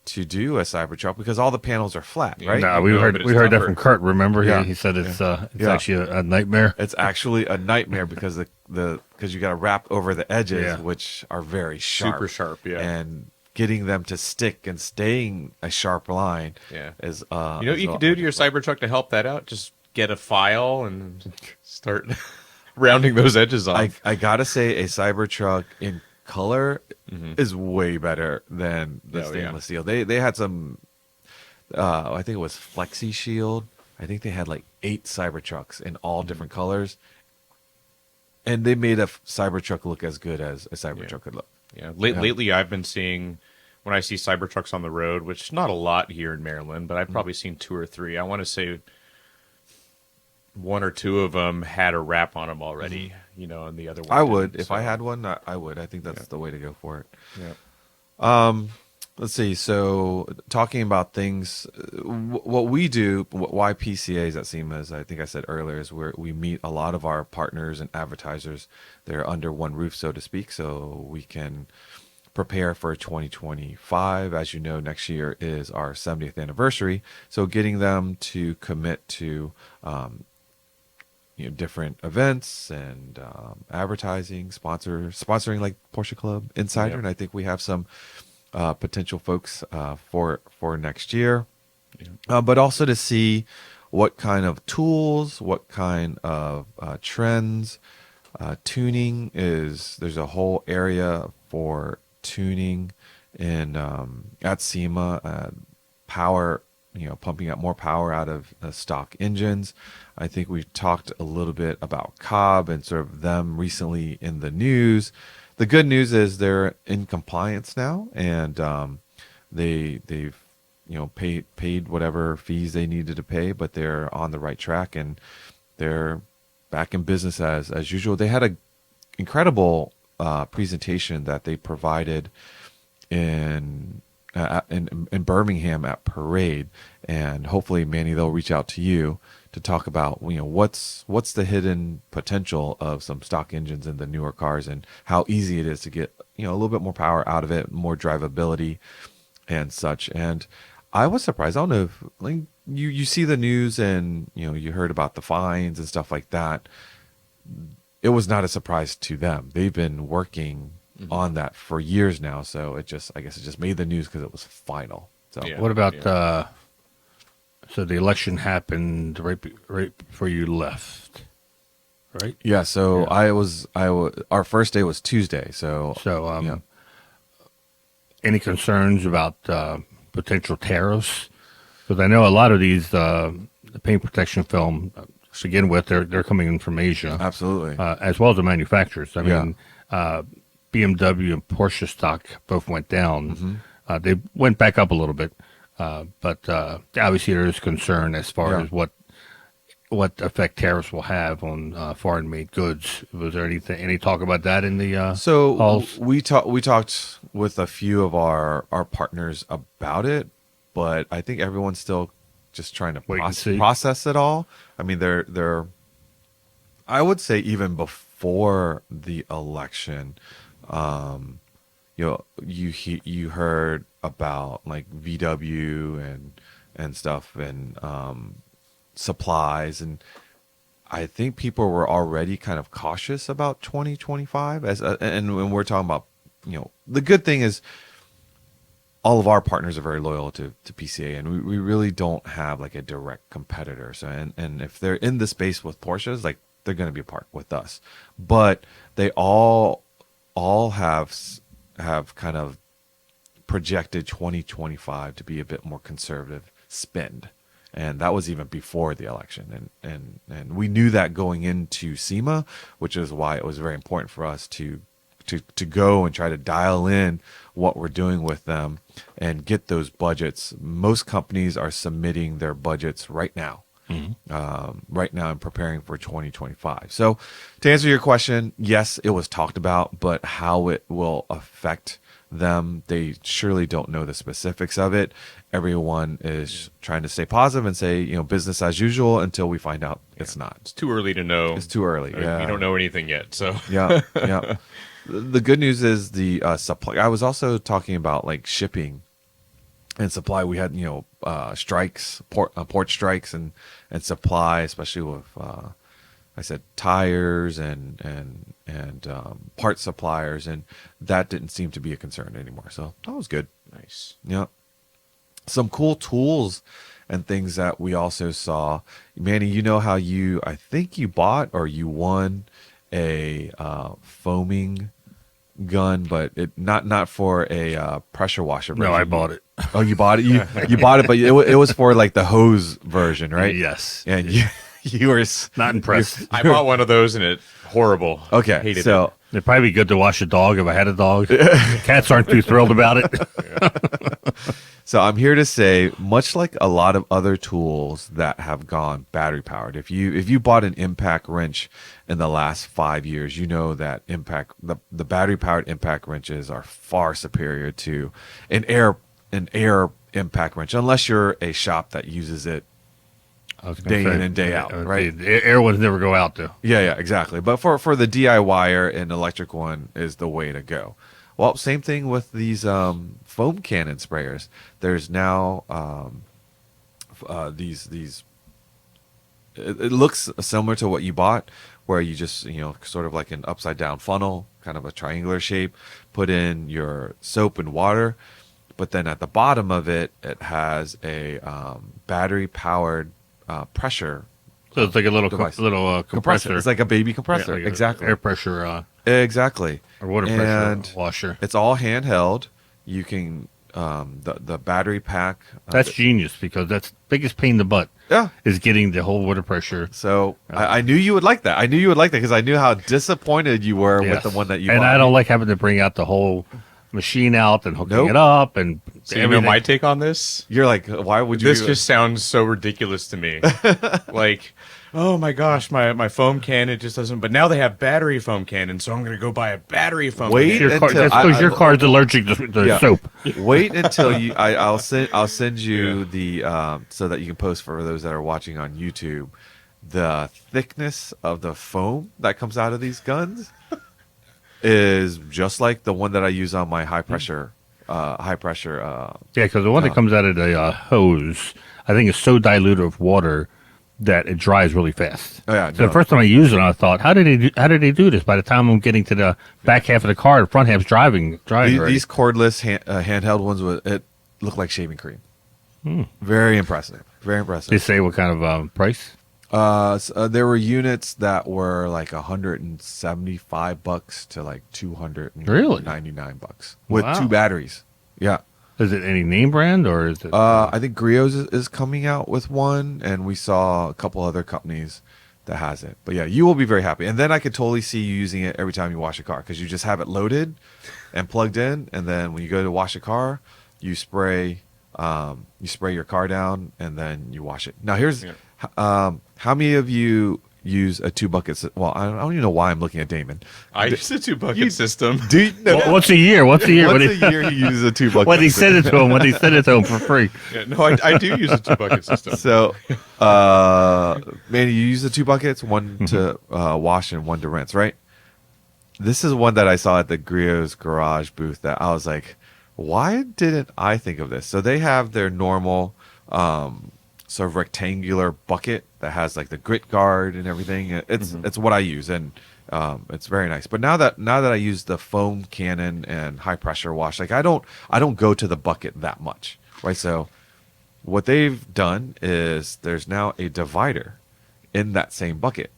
to do a Cybertruck because all the panels are flat, right? No, we No, heard but we it's heard that tougher. from Kurt. Remember, Yeah. he said it's Yeah. actually a nightmare. It's actually a nightmare because because you got to wrap over the edges, Yeah. which are very sharp, Super sharp, yeah. and getting them to stick and staying a sharp line, Yeah. is You know what you could do to your Cybertruck to help that out? Just get a file and start rounding those edges off. I gotta say, a Cybertruck in color is way better than the Oh, yeah. stainless steel. They had some, I think it was Flexi Shield. I think they had like 8 Cybertrucks in all different colors, and they made a Cybertruck look as good as a Cybertruck could look. Yeah. Lately, I've been seeing when I see Cybertrucks on the road, which not a lot here in Maryland, but I've probably seen 2 or 3. I want to say 1 or 2 of them had a wrap on them already, and the other one I would didn't, if so- I had one. I would. I think that's the way to go for it. Yeah. Let's see. So, talking about things, what we do, why PCAs at SEMA, as I think I said earlier, is where we meet a lot of our partners and advertisers. They're under one roof, so to speak, so we can prepare for 2025. As you know, next year is our 70th anniversary. So, getting them to commit to different events and advertising, sponsoring like Porsche Club Insider, Yep. and I think we have some potential folks for next year, but also to see what kind of tools, what kind of trends Tuning there's a whole area for tuning in at SEMA, power, pumping out more power out of stock engines. I think we've talked a little bit about Cobb and sort of them recently in the news. The good news is they're in compliance now, and they've paid whatever fees they needed to pay, but they're on the right track and they're back in business as usual. They had a incredible presentation that they provided in Birmingham at Parade, and hopefully, Manny, they'll reach out to you to talk about what's the hidden potential of some stock engines in the newer cars and how easy it is to get a little bit more power out of it, more drivability and such. And I was surprised. I don't know if you see the news and you heard about the fines and stuff like that. It was not a surprise to them. They've been working on that for years now, so I guess it just made the news because it was final. So what about so the election happened right before you left, right? Yeah. So our first day was Tuesday. So any concerns about potential tariffs? Because I know a lot of these the paint protection film to begin with, they're coming in from Asia, absolutely, as well as the manufacturers. I mean, BMW and Porsche stock both went down. They went back up a little bit, but obviously there is concern as far as what effect tariffs will have on foreign-made goods. Was there any talk about that in the halls? We talked with a few of our partners about it, but I think everyone's still just trying to process it all. I mean, they're I would say even before the election, you heard about like VW and stuff and supplies, and I think people were already kind of cautious about 2025 and when we're talking about the good thing is all of our partners are very loyal to PCA, and we really don't have like a direct competitor. So and if they're in the space with Porsches, like they're going to be a part with us, but they all have kind of projected 2025 to be a bit more conservative spend. And that was even before the election. And we knew that going into SEMA, which is why it was very important for us to go and try to dial in what we're doing with them and get those budgets. Most companies are submitting their budgets right now. Right now and preparing for 2025. So to answer your question, yes, it was talked about, but how it will affect them, they surely don't know the specifics of it. Everyone is trying to stay positive and say, business as usual until we find out it's not. It's too early to know. It's too early. Yeah. We don't know anything yet. So yeah. The good news is the supply. I was also talking about like shipping and supply. We had strikes, port strikes and supply, especially with I said tires and part suppliers, and that didn't seem to be a concern anymore. So that was good. Nice. Yeah. Some cool tools and things that we also saw. Manny, how I think you bought or you won a foaming gun, but it not for a pressure washer version. No, I bought it. Oh, you bought it? You bought it, but it was for like the hose version, right? Yes. And you were not impressed. I bought one of those and it's horrible. Okay, Hated so it. It'd probably be good to wash a dog if I had a dog. Cats aren't too thrilled about it. So I'm here to say, much like a lot of other tools that have gone battery powered, if you bought an impact wrench in the last 5 years, you know that the battery powered impact wrenches are far superior to an air impact wrench, unless you're a shop that uses it day in and day out, right? The air ones never go out though. Yeah, exactly. But for the DIYer, an electric one is the way to go. Well, same thing with these foam cannon sprayers. There's now these. It looks similar to what you bought, where you just sort of like an upside down funnel, kind of a triangular shape. Put in your soap and water, but then at the bottom of it, it has a battery powered pressure So it's like a little device. compressor. It's like a baby compressor. like a exactly. air pressure Exactly. or water And pressure washer. It's all handheld. You can the battery pack. That's genius because that's biggest pain in the butt. Yeah. Is getting the whole water pressure. So I knew you would like that. I knew you would like that because I knew how disappointed you were with Yes. the one that you and bought. I don't like having to bring out the whole machine out and hooking Nope. it up and So you know my take on this? You're like, why would you? This just sounds so ridiculous to me. Like, oh my gosh, my foam cannon just doesn't. But now they have battery foam cannon, so I'm going to go buy a battery foam Wait cannon. your car, until that's because your car's allergic to Yeah. soap. Wait until you. I'll send you the so that you can post for those that are watching on YouTube. The thickness of the foam that comes out of these guns is just like the one that I use on my high pressure. Yeah, because the one that comes out of the hose, I think is so diluted with water that it dries really fast. Oh, yeah, So no. the first time I used it, I thought, how did they do this? By the time I'm getting to the back half of the car, the front half's drying already. These cordless handheld ones it look like shaving cream. Very impressive. Very impressive. They say what kind of price? There were units that were like $175 to like $299 with Wow. 2 batteries. Yeah. Is it any name brand or is it? I think Griot's is coming out with one, and we saw a couple other companies that has it. But yeah, you will be very happy. And then I could totally see you using it every time you wash a car because you just have it loaded and plugged in, and then when you go to wash a car, you spray your car down, and then you wash it. Now here's how many of you use a 2 bucket? Well, I don't even know why I'm looking at Damon. I use a 2-bucket system. Do you, no, What's a year? once a year he uses a 2 bucket. When he sent it to him, for free. Yeah, no, I do use a 2-bucket system. So, man, you use the 2 buckets, one to wash and one to rinse, right? This is one that I saw at the Griot's garage booth that I was like, why didn't I think of this? So they have their normal sort of rectangular bucket that has like the grit guard and everything. It's what I use, and it's very nice. But now that I use the foam cannon and high pressure wash, like I don't go to the bucket that much, right? So what they've done is there's now a divider in that same bucket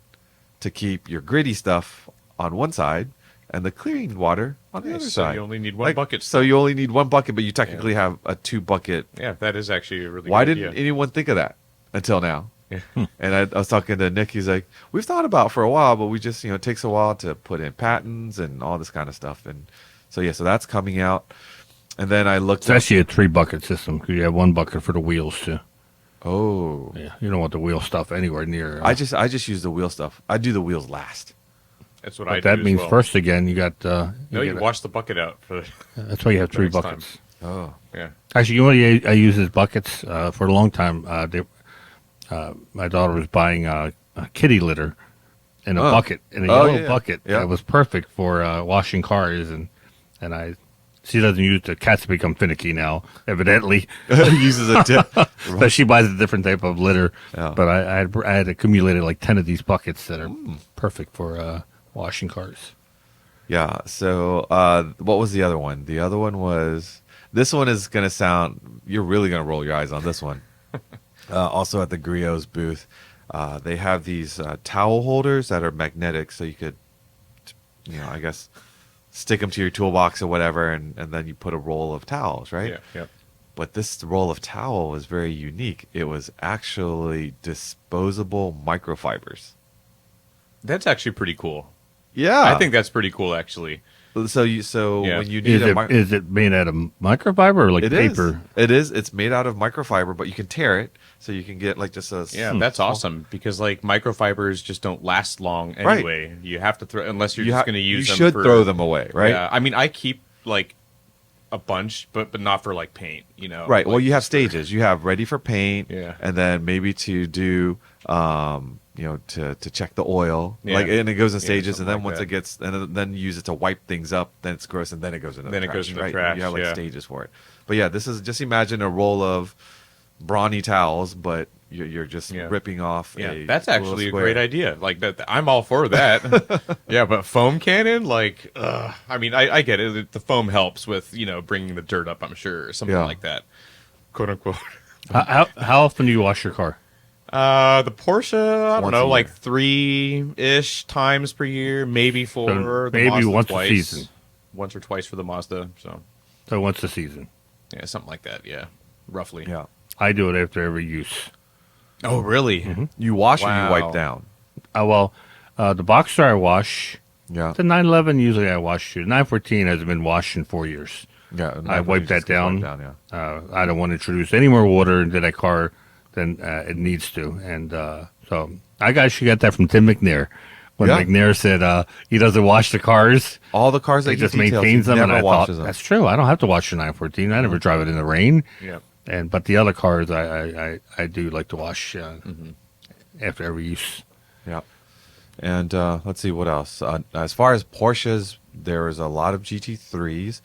to keep your gritty stuff on one side and the clean water on the other So side. you only need one bucket. So you only need one bucket, but you technically have a 2 bucket. Yeah, that is actually a really Why good didn't idea. anyone think of that until now? Yeah. And I was talking to Nick. He's like, we've thought about it for a while, but we just, it takes a while to put in patents and all this kind of stuff. And so, yeah, so that's coming out. And then I looked It's actually a 3-bucket system because you have 1 bucket for the wheels too. Oh. Yeah, you don't want the wheel stuff anywhere near. I just use the wheel stuff. I do the wheels last. That's what I but do. that as means well. first again you got. No, you wash the bucket out for. That's why you have 3 next time. buckets. Oh. Yeah. Actually, you know what I use as buckets for a long time. My daughter was buying a kitty litter in a bucket, in a yellow bucket. Yeah. That was perfect for washing cars, and she doesn't use the cats become finicky now, evidently. Uses a dip. So she buys a different type of litter. Yeah. But I had accumulated like 10 of these buckets that are perfect for washing cars. Yeah. So what was the other one? The other one was, this one is going to sound, you're really going to roll your eyes on this one. Also at the Griot's booth, they have these towel holders that are magnetic, so you could, I guess, stick them to your toolbox or whatever, and then you put a roll of towels, right? Yeah. Yeah. But this roll of towel was very unique. It was actually disposable microfibers. That's actually pretty cool. Yeah, I think that's pretty cool, actually. so. Yeah. When you need Is it made out of microfiber or like it paper? is. It is. It's made out of microfiber, but you can tear it, so you can get like just a. Yeah, that's awesome because like microfibers just don't last long anyway. You have to throw unless you're just going to use them. You should for, throw them away, right? Yeah, I mean, I keep like a bunch, but not for like paint. Right. Like, Well, you have just for- stages. You have ready for paint, Yeah. and then maybe to do, to check the oil, Yeah. like, and it goes in stages, something and then like once that. it gets, and then you use it to wipe things up, then it's gross, and then it goes into Then the it trash, goes in the right? trash, You have like yeah. stages for it. But yeah, this is, just imagine a roll of brawny towels, but you're just Yeah. ripping off. Yeah, that's little actually a square. great idea. Like that, I'm all for that. Yeah, but foam cannon, like, I mean, I get it. The foam helps with bringing the dirt up. I'm sure, or something Yeah. like that, quote unquote. How often do you wash your car? The Porsche, I don't Once know, a like year. 3-ish times per year, maybe 4. So The maybe Mazda once a twice. season. Once or twice for the Mazda. So once a season. Yeah, something like that. Yeah, roughly. Yeah. I do it after every use. Oh, really? You wash or you Wow. wipe down? The Boxster I wash. Yeah. The 911 usually I wash too. 914 hasn't been washed in 4 years. Yeah. I wipe that just gets down. wiped yeah. I don't want to introduce any more water into that car than it needs to. And so I actually got that from Tim McNair. When Yeah. McNair said he doesn't wash the cars, All the cars that he he just details, maintains he them. And never I thought, washes them. that's true. I don't have to wash the 914. I never drive it in the rain. Yeah. But the other cars, I do like to wash after every use. Yeah. And let's see what else. As far as Porsches, there is a lot of GT3s.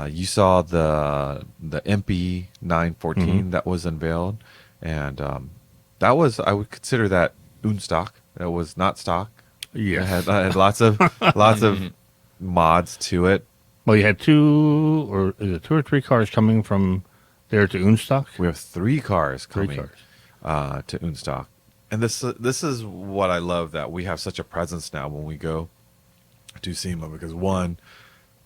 You saw the MP 914 that was unveiled, and that was, I would consider that Unstock. It was not stock. Yes. It had lots of mods to it. Well, you had two or three cars coming from there to Unstock. We have 3 cars Three coming cars. to Unstock. And this is what I love, that we have such a presence now when we go to SEMA, because one,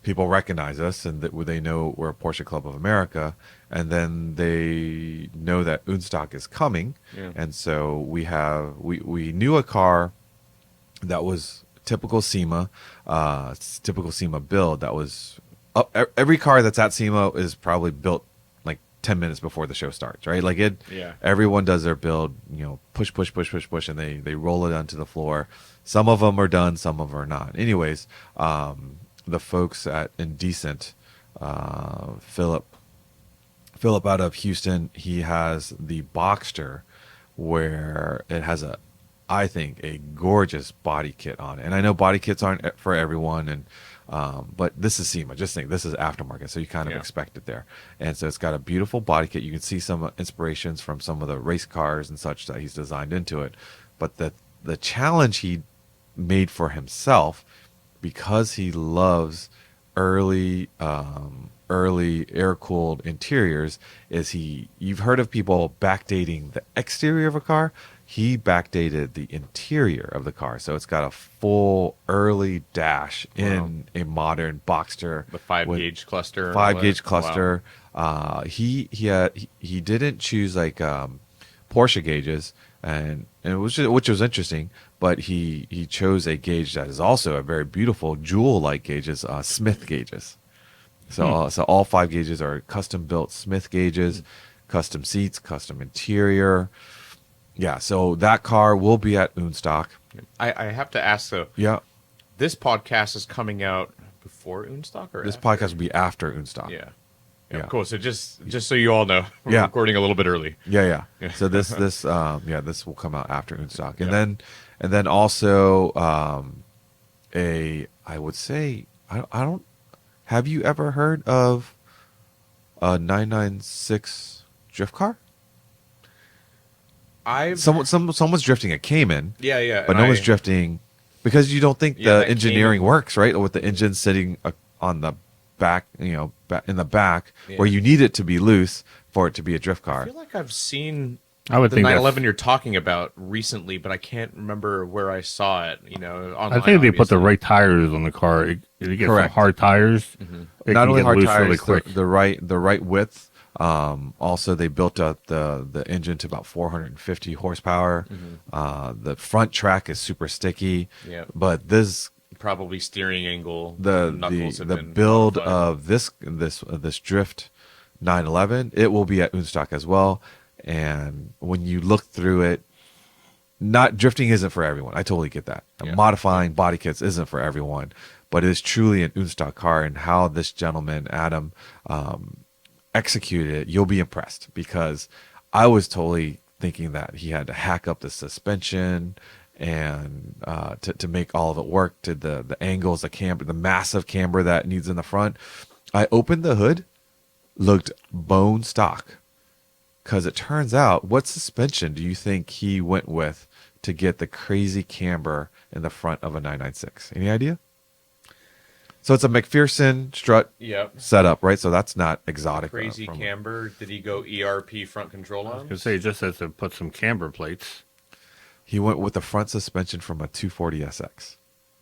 people recognize us and that they know we're a Porsche Club of America, and then they know that Unstock is coming. Yeah. And so we knew a car that was typical SEMA build. That was every car that's at SEMA is probably built like 10 minutes before the show starts, right? Like Yeah. everyone does their build, push, and they roll it onto the floor. Some of them are done, some of them are not. Anyways, the folks at Indecent, Philip out of Houston, he has the Boxster, where it has I think a gorgeous body kit on it. And I know body kits aren't for everyone, and but this is SEMA. Just think, this is aftermarket, so you kind of Yeah. expect it there. And so it's got a beautiful body kit. You can see some inspirations from some of the race cars and such that he's designed into it. But the challenge he made for himself, because he loves early air-cooled interiors, is you've heard of people backdating the exterior of a car. He backdated the interior of the car, so it's got a full early dash in a modern Boxster. The 5-gauge cluster. 5-gauge Wow. cluster. He didn't choose like Porsche gauges, and it was which was interesting. But he chose a gauge that is also a very beautiful jewel-like gauges, Smith gauges. So so all 5 gauges are custom built Smith gauges, custom seats, custom interior. Yeah, so that car will be at Unstock. I have to ask, though, Yeah, this podcast is coming out before Unstock or this after? podcast will be after Unstock. Yeah. Yeah. Cool. So just so you all know, we're Yeah. recording a little bit early. Yeah. Yeah. So this this will come out after Unstock, and Yeah. then also I would say I don't, have you ever heard of a 996 drift car? Someone's drifting a Cayman, Yeah. but no one's drifting, because you don't think Yeah, the that engineering Cayman. works, right? With the engine sitting on the back, in the back, Yeah. where you need it to be loose for it to be a drift car. I feel like I've seen I would the think 911 you're talking about recently, but I can't remember where I saw it. Online, I think they put the obviously. right tires on the car. It gets some Correct. hard tires. It Not can only get hard loose tires, really quick. the right width. Also, they built up the engine to about 450 horsepower. The front track is super sticky. Yeah. But this Probably steering angle. the knuckles have been build modified. of this Drift 911, it will be at Unstock as well. And when you look through it, not drifting isn't for everyone. I totally get that. Yeah. Modifying body kits isn't for everyone, but it is truly an Unstock car, and how this gentleman Adam executed it, you'll be impressed, because I was totally thinking that he had to hack up the suspension and to make all of it work, to the angles, the camber, the massive camber that needs in the front. I opened the hood, looked bone stock, because it turns out, what suspension do you think he went with to get the crazy camber in the front of a 996? Any idea? So it's a McPherson strut Yep. setup, right? So that's not exotic. Crazy from- camber. Did he go ERP front control I was on? gonna say, it just has to put some camber plates. He went with the front suspension from a 240 SX.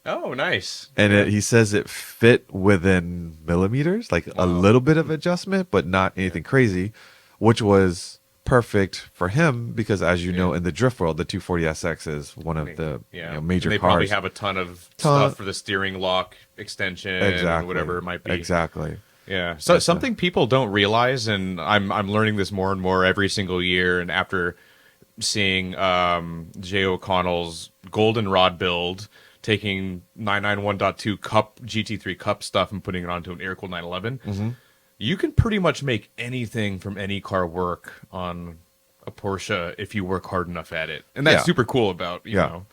Oh, nice. And he says it fit within millimeters, like a little bit of adjustment, but not anything crazy, which was perfect for him because, as you know, in the drift world, the 240 SX is one of the major they cars. probably have a ton of stuff for the steering lock extension and whatever it might be. Exactly. Yeah. So something people don't realize, and I'm learning this more and more every single year, and after seeing Jay O'Connell's goldenrod build, taking 991.2 Cup GT3 Cup stuff and putting it onto an air-cooled 911, you can pretty much make anything from any car work on a Porsche if you work hard enough at it. And that's super cool about, you know.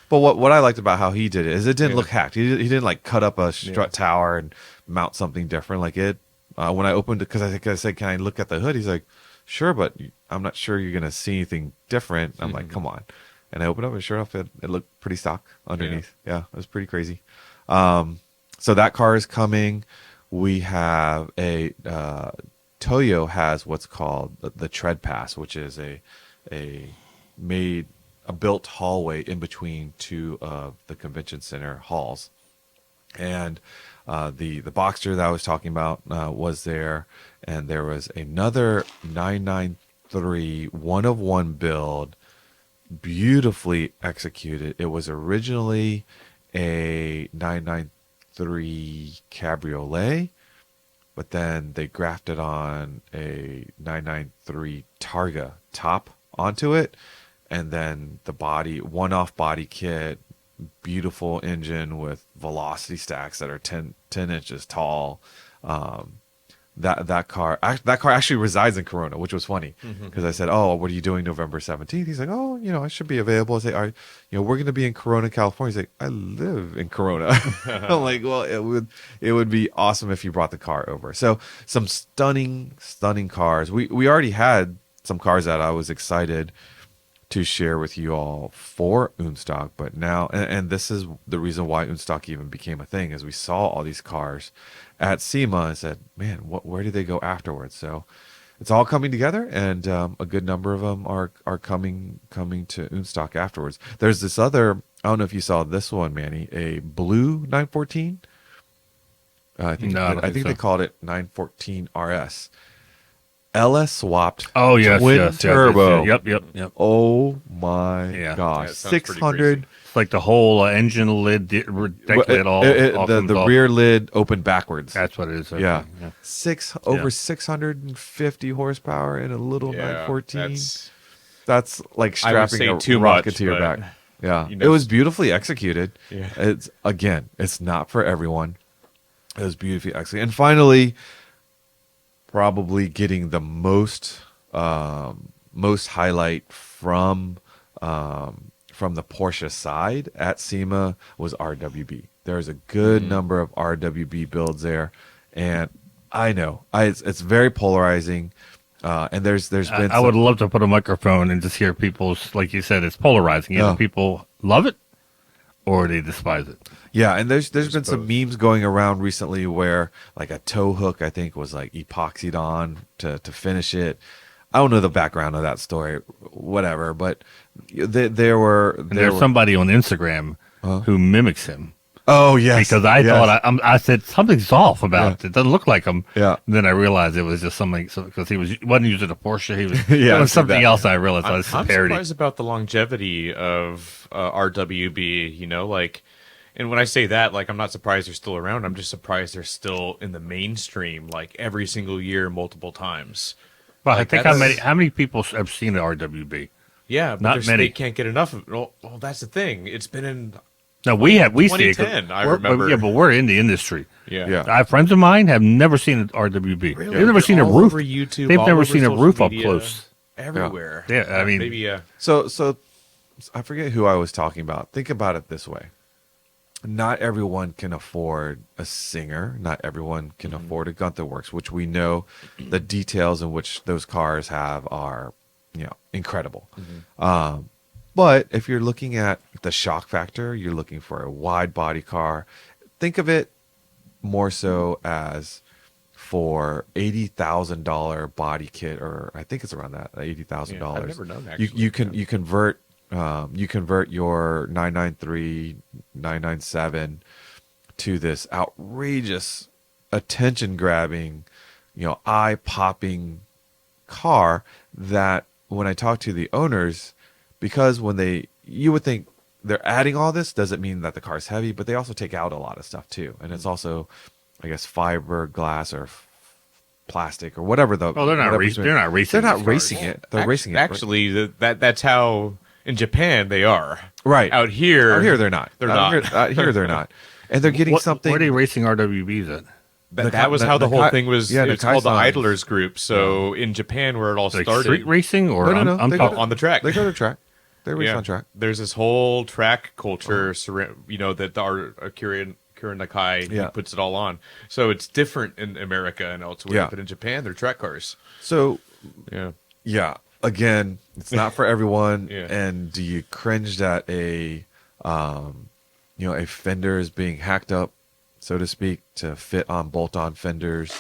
But what I liked about how he did it is it didn't look hacked. He didn't like cut up a strut tower and mount something different. Like it, when I opened it, because I think I said, can I look at the hood? He's like, sure, but I'm not sure you're going to see anything different. I'm like, come on. And I opened up and sure enough, it looked pretty stock underneath. Yeah, it was pretty crazy. So that car is coming. We have Toyo has what's called the tread pass, which is a built hallway in between two of the convention center halls. And the Boxster that I was talking about was there, and there was another 993 one-of-one build, beautifully executed. It was originally a 993 Cabriolet, but then they grafted on a 993 Targa top onto it, and then the body, one-off body kit, beautiful engine with velocity stacks that are 10 inches tall. That car actually resides in Corona, which was funny because I said, "Oh, what are you doing November 17th?" He's like, "Oh, I should be available." I say, we're going to be in Corona, California." He's like, "I live in Corona." I'm like, "Well, it would be awesome if you brought the car over." So some stunning cars. We already had some cars that I was excited to share with you all for Unstock, but now, and this is the reason why Unstock even became a thing, is we saw all these cars at SEMA and said, man, where do they go afterwards? So it's all coming together, and a good number of them are coming to Unstock afterwards. There's this other, I don't know if you saw this one, Manny, a blue 914. I think they called it 914 RS. LS swapped. Oh yes, twin turbo. Yep. Oh my gosh, Yeah, 600. It's like the whole engine lid, deck lid, all comes the off. rear lid opened backwards. That's what it is. I Yeah. think, Over 650 horsepower in a little 914. That's like I would strapping say a too rocket much, to your but, back. Yeah, you know, it was beautifully executed. Yeah. It's not for everyone. It was beautifully executed. And finally, probably getting the most highlight from the Porsche side at SEMA was RWB. There's a good number of RWB builds there, and I know it's very polarizing. And there's been I would love to put a microphone and just hear people's, like you said, it's polarizing. Either people love it or they despise it. Yeah, and there's been some memes going around recently where like a tow hook, I think, was like epoxied on to finish it. I don't know the background of that story, whatever, but there's somebody on Instagram who mimics him. Oh yes, because I thought I said something's off about it. It doesn't look like him. Yeah. And then I realized it was just something because he wasn't using a Porsche. He was Yeah, it was something that. else. I realized I'm it's a parody. surprised about the longevity of RWB, and when I say that, I'm not surprised they're still around. I'm just surprised they're still in the mainstream, every single year, multiple times. Well, I think how many people have seen the RWB? Yeah, but Not many. They can't get enough of it. Well, that's the thing. It's been in No, we see it. 2010, I remember. Yeah, but we're in the industry. Yeah. Yeah. Friends of mine have never seen an RWB. Really? They've never seen a All roof. over YouTube, They've all never over seen a social roof media, up close. everywhere. Yeah, I mean- maybe. So I forget who I was talking about. Think about it this way. Not everyone can afford a Singer. Not everyone can afford a Gunther Works, which we know the details in which those cars have are, incredible. But if you're looking at the shock factor, you're looking for a wide body car. Think of it more so as for $80,000 body kit, or I think it's around that $80,000. Yeah, I've never known, actually. You convert your 993, 997 to this outrageous, attention grabbing, eye popping car that when I talk to the owners, because you would think they're adding all this, doesn't mean that the car's heavy, but they also take out a lot of stuff too. And it's also, I guess, fiberglass or plastic or whatever they're not racing. They're not racing. They're not racing it. They're racing it. Actually, that's how in Japan they are. Right. Out here they're not. They're not. Out here they're not. And they're getting something. Where are they racing RWBs at? That was how the whole thing was. Yeah, it's called the Idlers Group. So in Japan, where it all Like started, street racing, or No. I'm talking on the track. They go to track. They race on track. There's this whole track culture, that our Akira Nakai he puts it all on. So it's different in America and elsewhere, but in Japan, they're track cars. So, yeah. Again, it's not for everyone. Yeah. And do you cringe that a fender is being hacked up, so to speak, to fit on bolt-on fenders?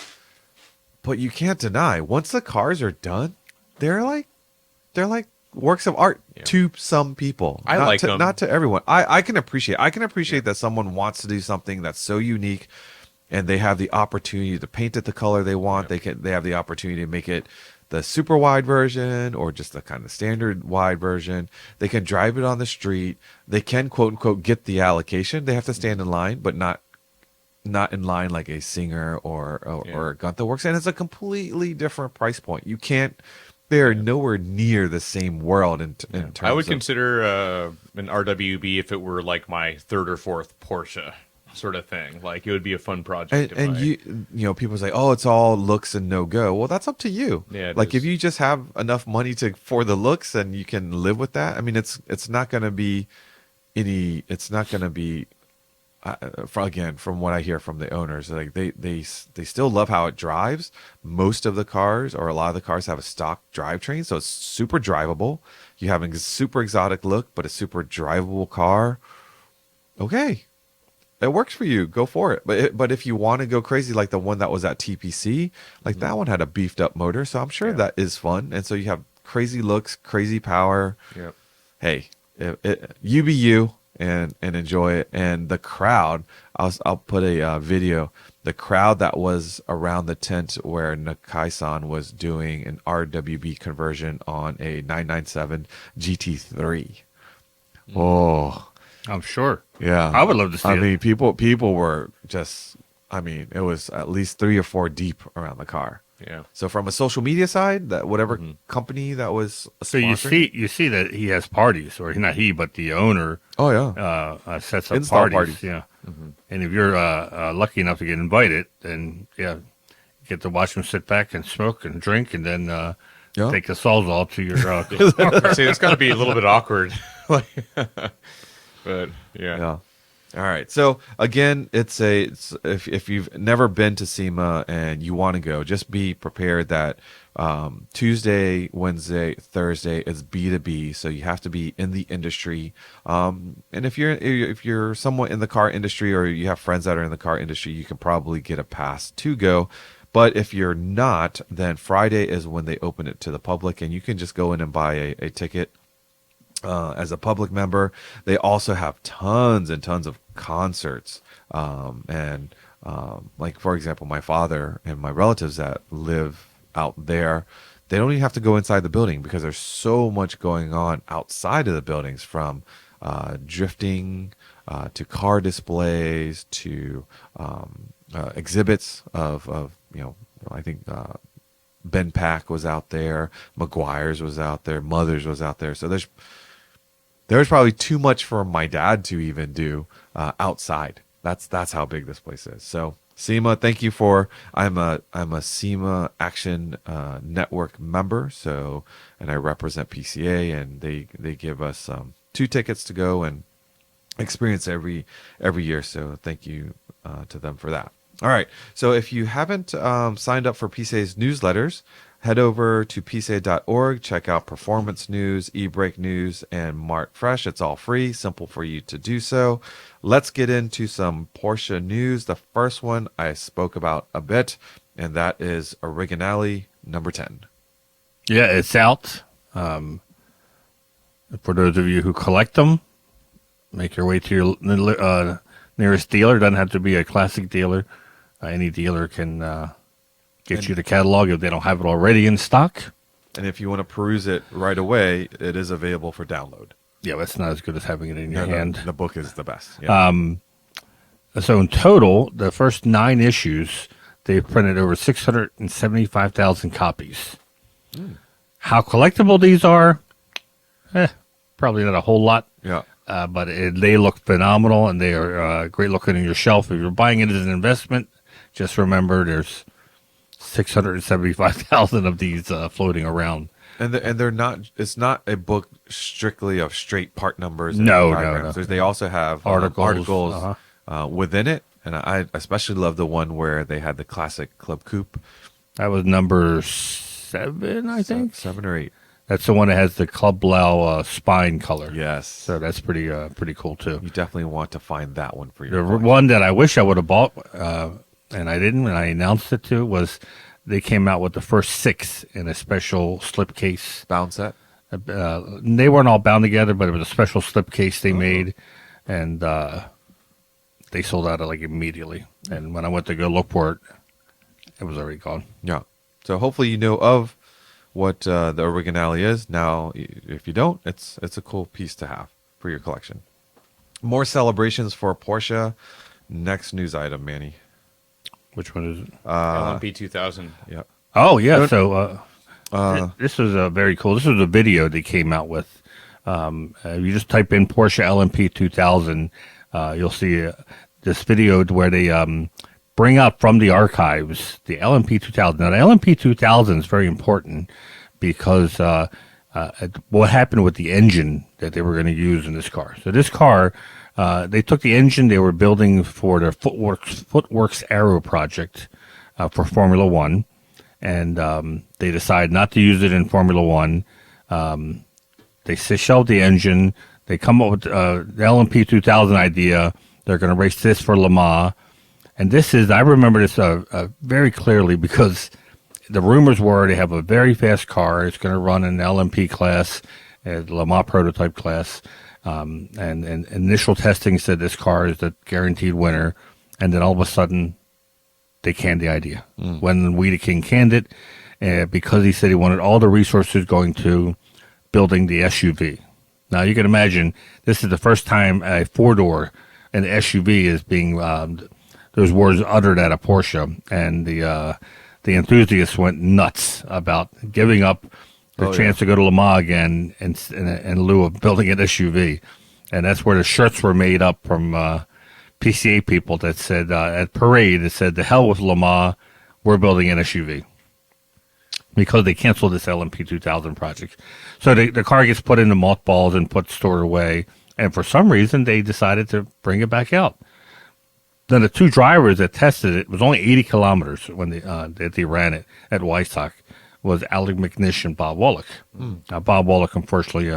But you can't deny, once the cars are done, they're like works of art to some people. I like them. Not to everyone. I can appreciate that someone wants to do something that's so unique, and they have the opportunity to paint it the color they want. They have the opportunity to make it the super wide version or just the kind of standard wide version. They can drive it on the street. They can quote unquote get the allocation. They have to stand in line, but not in line like a Singer or a Gunther Works. And it's a completely different price point. You can't. They're nowhere near the same world in terms. I would consider an RWB if it were like my third or fourth Porsche sort of thing. Like, it would be a fun project. And people say, "Oh, it's all looks and no go." Well, that's up to you. Yeah, like if you just have enough money for the looks and you can live with that. I mean, it's not going to be any. It's not going to be. From what I hear from the owners, like they still love how it drives. Most of the cars, or a lot of the cars, have a stock drivetrain, so it's super drivable. You have a super exotic look, but a super drivable car. Okay, it works for you. Go for it. But if you want to go crazy, like the one that was at TPC, like that one had a beefed up motor, so I'm sure that is fun. And so you have crazy looks, crazy power. Yep. Hey, you be you. And enjoy it. And the crowd, I'll put a video. The crowd that was around the tent where Nakai-san was doing an RWB conversion on a 997 GT3. Oh, I'm sure. Yeah, I would love to see it. I mean, people were just. I mean, it was at least 3 or 4 deep around the car. Yeah. So from a social media side, that whatever company that was so sponsoring, you see that he has parties, or not he, but the owner. Oh yeah. Sets up Install parties. Yeah. And if you're lucky enough to get invited, then you get to watch him sit back and smoke and drink, and then take the Sawzall to your car. See, it's got to be a little bit awkward. But yeah. All right. So again, it's if you've never been to SEMA and you want to go, just be prepared that Tuesday, Wednesday, Thursday is B2B, so you have to be in the industry. And if you're somewhat in the car industry, or you have friends that are in the car industry, you can probably get a pass to go. But if you're not, then Friday is when they open it to the public, and you can just go in and buy a ticket. As a public member. They also have tons and tons of concerts. Like, for example, my father and my relatives that live out there, they don't even have to go inside the building because there's so much going on outside of the buildings, from drifting to car displays to exhibits of I think Ben Pack was out there, McGuire's was out there, Mother's was out there. So there's probably too much for my dad to even do outside. That's how big this place is. So SEMA, thank you for. I'm a SEMA Action Network member. So, and I represent PCA, and they give us 2 tickets to go and experience every year. So thank you to them for that. All right. So if you haven't signed up for PCA's newsletters, Head over to PCA.org, check out Performance News, eBrake News, and Mart Fresh. It's all free, simple for you to do so. Let's get into some Porsche news. The first one I spoke about a bit, and that is Originale number 10. Yeah, it's out. For those of you who collect them, make your way to your nearest dealer. Doesn't have to be a classic dealer. Any dealer can get you the catalog if they don't have it already in stock. And if you want to peruse it right away, it is available for download. Yeah, that's not as good as having it in your No, hand. the book is the best. Yeah. So in total, the first 9 issues, they've printed over 675,000 copies. How collectible these are? Probably not a whole lot. Yeah. But they look phenomenal, and they are great looking on your shelf. If you're buying it as an investment, just remember there's 675,000 of these floating around. And they're not. It's not a book strictly of straight part numbers. And No. diagrams. They also have articles within it, and I especially love the one where they had the classic Club Coupe. That was number 7, I think. 7 or 8. That's the one that has the Club Blau spine color. Yes. So that's pretty cool too. You definitely want to find that one for The your collection. one that I wish I would have bought, and I didn't, and I announced it to, was they came out with the first 6 in a special slipcase. Bound set. They weren't all bound together, but it was a special slipcase they made, and they sold out like immediately. And when I went to go look for it, it was already gone. Yeah. So hopefully you know of what the Originale is. Now, if you don't, it's a cool piece to have for your collection. More celebrations for Porsche. Next news item, Manny. Which one is it? LMP 2000. Yeah. Oh, yeah. So this was very cool. This was a video they came out with. You just type in Porsche LMP 2000. You'll see this video where they bring out from the archives the LMP 2000. Now, the LMP 2000 is very important because what happened with the engine that they were going to use in this car. So this car, they took the engine they were building for their Footworks Aero project for Formula One, and they decided not to use it in Formula One. They shelved the engine. They come up with the LMP 2000 idea. They're going to race this for Le Mans. And this is, I remember this very clearly because the rumors were they have a very fast car. It's going to run in LMP class, Le Mans prototype class. And initial testing said this car is the guaranteed winner. And then all of a sudden, they canned the idea. When Wiedeking canned it, because he said he wanted all the resources going to building the SUV. Now, you can imagine, this is the first time a 4-door, an SUV is being... those words uttered at a Porsche, and the enthusiasts went nuts about giving up the chance to go to Le Mans again in lieu of building an SUV. And that's where the shirts were made up from PCA people that said, at Parade, it said, "The hell with Le Mans, we're building an SUV." Because they canceled this LMP 2000 project. So the car gets put into mothballs and stored away, and for some reason, they decided to bring it back out. Then the 2 drivers that tested it was only 80 kilometers when they ran it at Weissach, was Alec McNish and Bob Wallach. Now, Bob Wallach, unfortunately,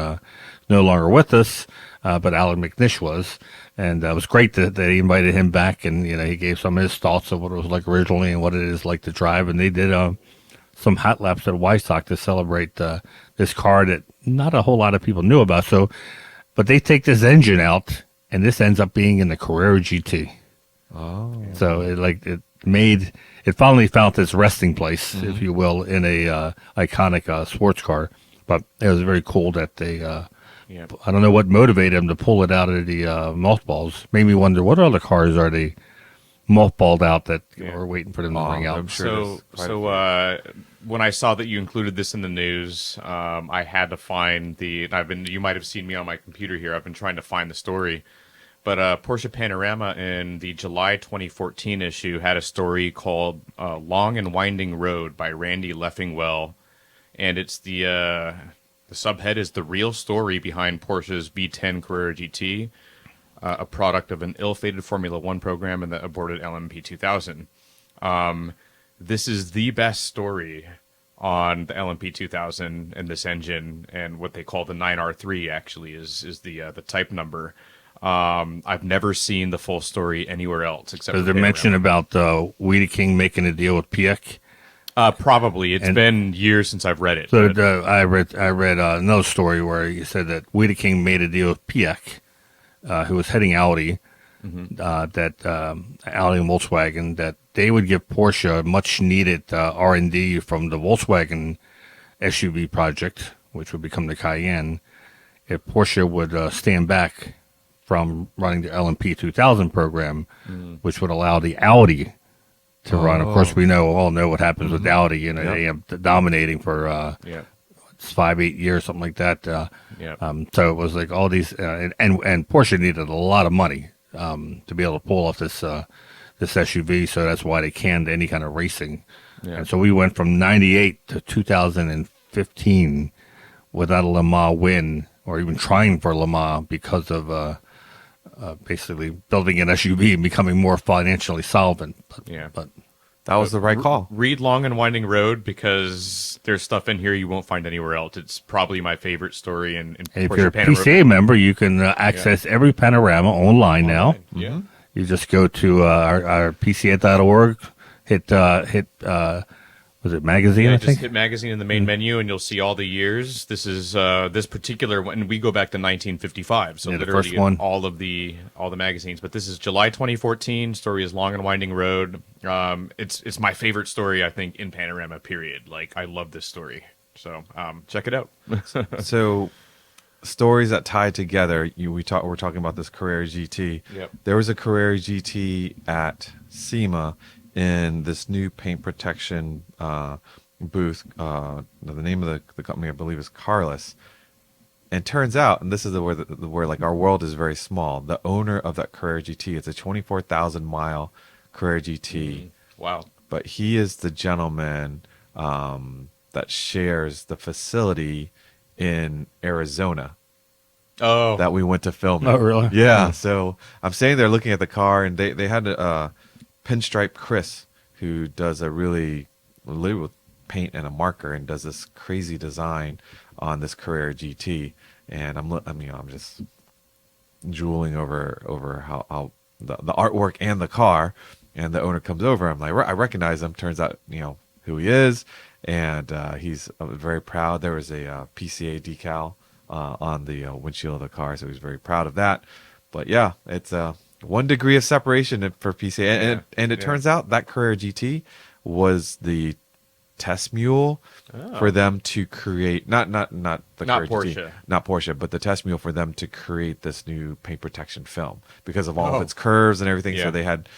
no longer with us, but Alec McNish was. And it was great that they invited him back, and he gave some of his thoughts of what it was like originally and what it is like to drive. And they did some hot laps at Weissach to celebrate this car that not a whole lot of people knew about. But they take this engine out, and this ends up being in the Carrera GT. Oh. So it finally found its resting place, if you will, in a iconic sports car. But it was very cool that they, I don't know what motivated them to pull it out of the mothballs. Made me wonder, what other cars are they mothballed out that are waiting for them to bring out? I'm sure when I saw that you included this in the news, I had to find you might have seen me on my computer here. I've been trying to find the story. But Porsche Panorama in the July 2014 issue had a story called Long and Winding Road by Randy Leffingwell. And it's the subhead is the real story behind Porsche's B10 Carrera GT, a product of an ill-fated Formula One program and the aborted LMP 2000. This is the best story on the LMP 2000 and this engine, and what they call the 9R3 actually is the type number. I've never seen the full story anywhere else except for Does it mention about WEC King making a deal with PCA? Probably. It's been years since I've read it. So I read another story where he said that WEC King made a deal with PCA, who was heading Audi, that Audi and Volkswagen, that they would give Porsche much needed R&D from the Volkswagen SUV project, which would become the Cayenne, if Porsche would stand back from running the LMP 2000 program, which would allow the Audi to run. Of course, we all know what happens with Audi. You know, they have dominating for 5-8 years, something like that. So it was like all these, and Porsche needed a lot of money to be able to pull off this SUV. So that's why they canned any kind of racing. Yeah. And so we went from 98 to 2015 without a Le Mans win, or even trying for Le Mans, because of basically building an SUV and becoming more financially solvent. But that was the right call. Read Long and Winding Road, because there's stuff in here you won't find anywhere else. It's probably my favorite story. And if you're a PCA member, you can access every panorama online now. Yeah. You just go to our PCA.org, hit was it magazine? I think. Just hit magazine in the main menu, and you'll see all the years. This is this particular one. We go back to 1955, so literally the first one. all the magazines. But this is July 2014. Story is Long and Winding Road. It's my favorite story, I think, in Panorama. Period. Like, I love this story. So check it out. So stories that tie together. We're talking about this Carrera GT. Yep. There was a Carrera GT at SEMA in this new paint protection booth. The name of the company, I believe, is Carless. And turns out, and this is where like our world is very small, the owner of that Carrera GT, it's a 24,000 mile Carrera GT. Wow. But he is the gentleman that shares the facility in Arizona. Oh. That we went to film. Oh, really? Yeah. So I'm standing there looking at the car, and they had Pinstripe Chris, who does a really with paint and a marker, and does this crazy design on this Carrera GT. And I'm just drooling over how the artwork and the car. And the owner comes over. I'm like, I recognize him. Turns out, who he is, and he's very proud. There was a PCA decal on the windshield of the car, so he's very proud of that. But yeah, it's 1 degree of separation for PCA, and it turns out that Carrera GT was the test mule for them to create not Porsche, GT, not Porsche, but the test mule for them to create this new paint protection film because of all of its curves and everything. So they had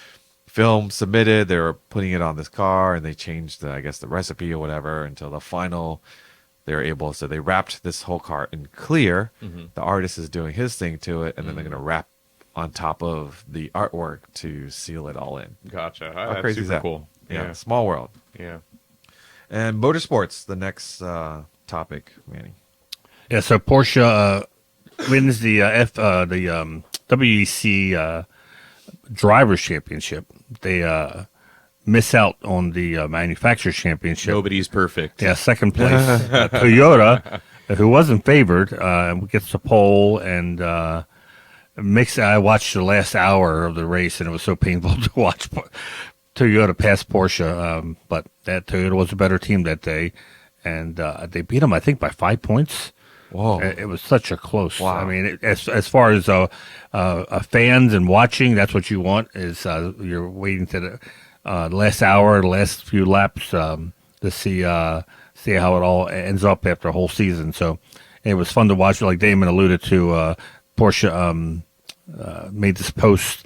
film submitted, they were putting it on this car, and they changed the recipe or whatever until the final. They were able, so they wrapped this whole car in clear. The artist is doing his thing to it, and then they're going to wrap on top of the artwork to seal it all in. Gotcha. How crazy is that? Cool. Yeah, small world. Yeah. And motorsports, the next topic, Manny. Yeah, so Porsche wins the WEC Driver Championship. They miss out on the Manufacturers Championship. Nobody's perfect. Yeah, second place. Toyota, who wasn't favored, gets the pole, and I watched the last hour of the race, and it was so painful to watch Toyota pass Porsche. But that Toyota was a better team that day, and they beat them, I think, by 5 points. Whoa! It was such a close. Wow. I mean, as far as fans and watching, that's what you want. Is you're waiting to the last hour, the last few laps to see how it all ends up after a whole season. So it was fun to watch. Like Damon alluded to, Porsche made this post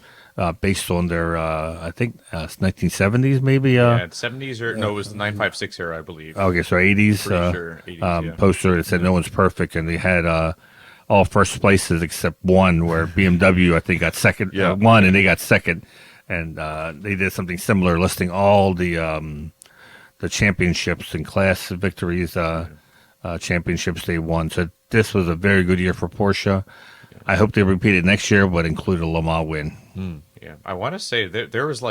based on their, I think, 1970s maybe. 70s or no, it was the 956 era, I believe. Okay, so 80s. Pretty sure 80s, poster that said no one's perfect, and they had all first places except one, where BMW I think got second, one, and they got second, and they did something similar, listing all the championships and class victories, championships they won. So this was a very good year for Porsche. I hope they repeat it next year, but include a Le Mans win. Yeah, I want to say there was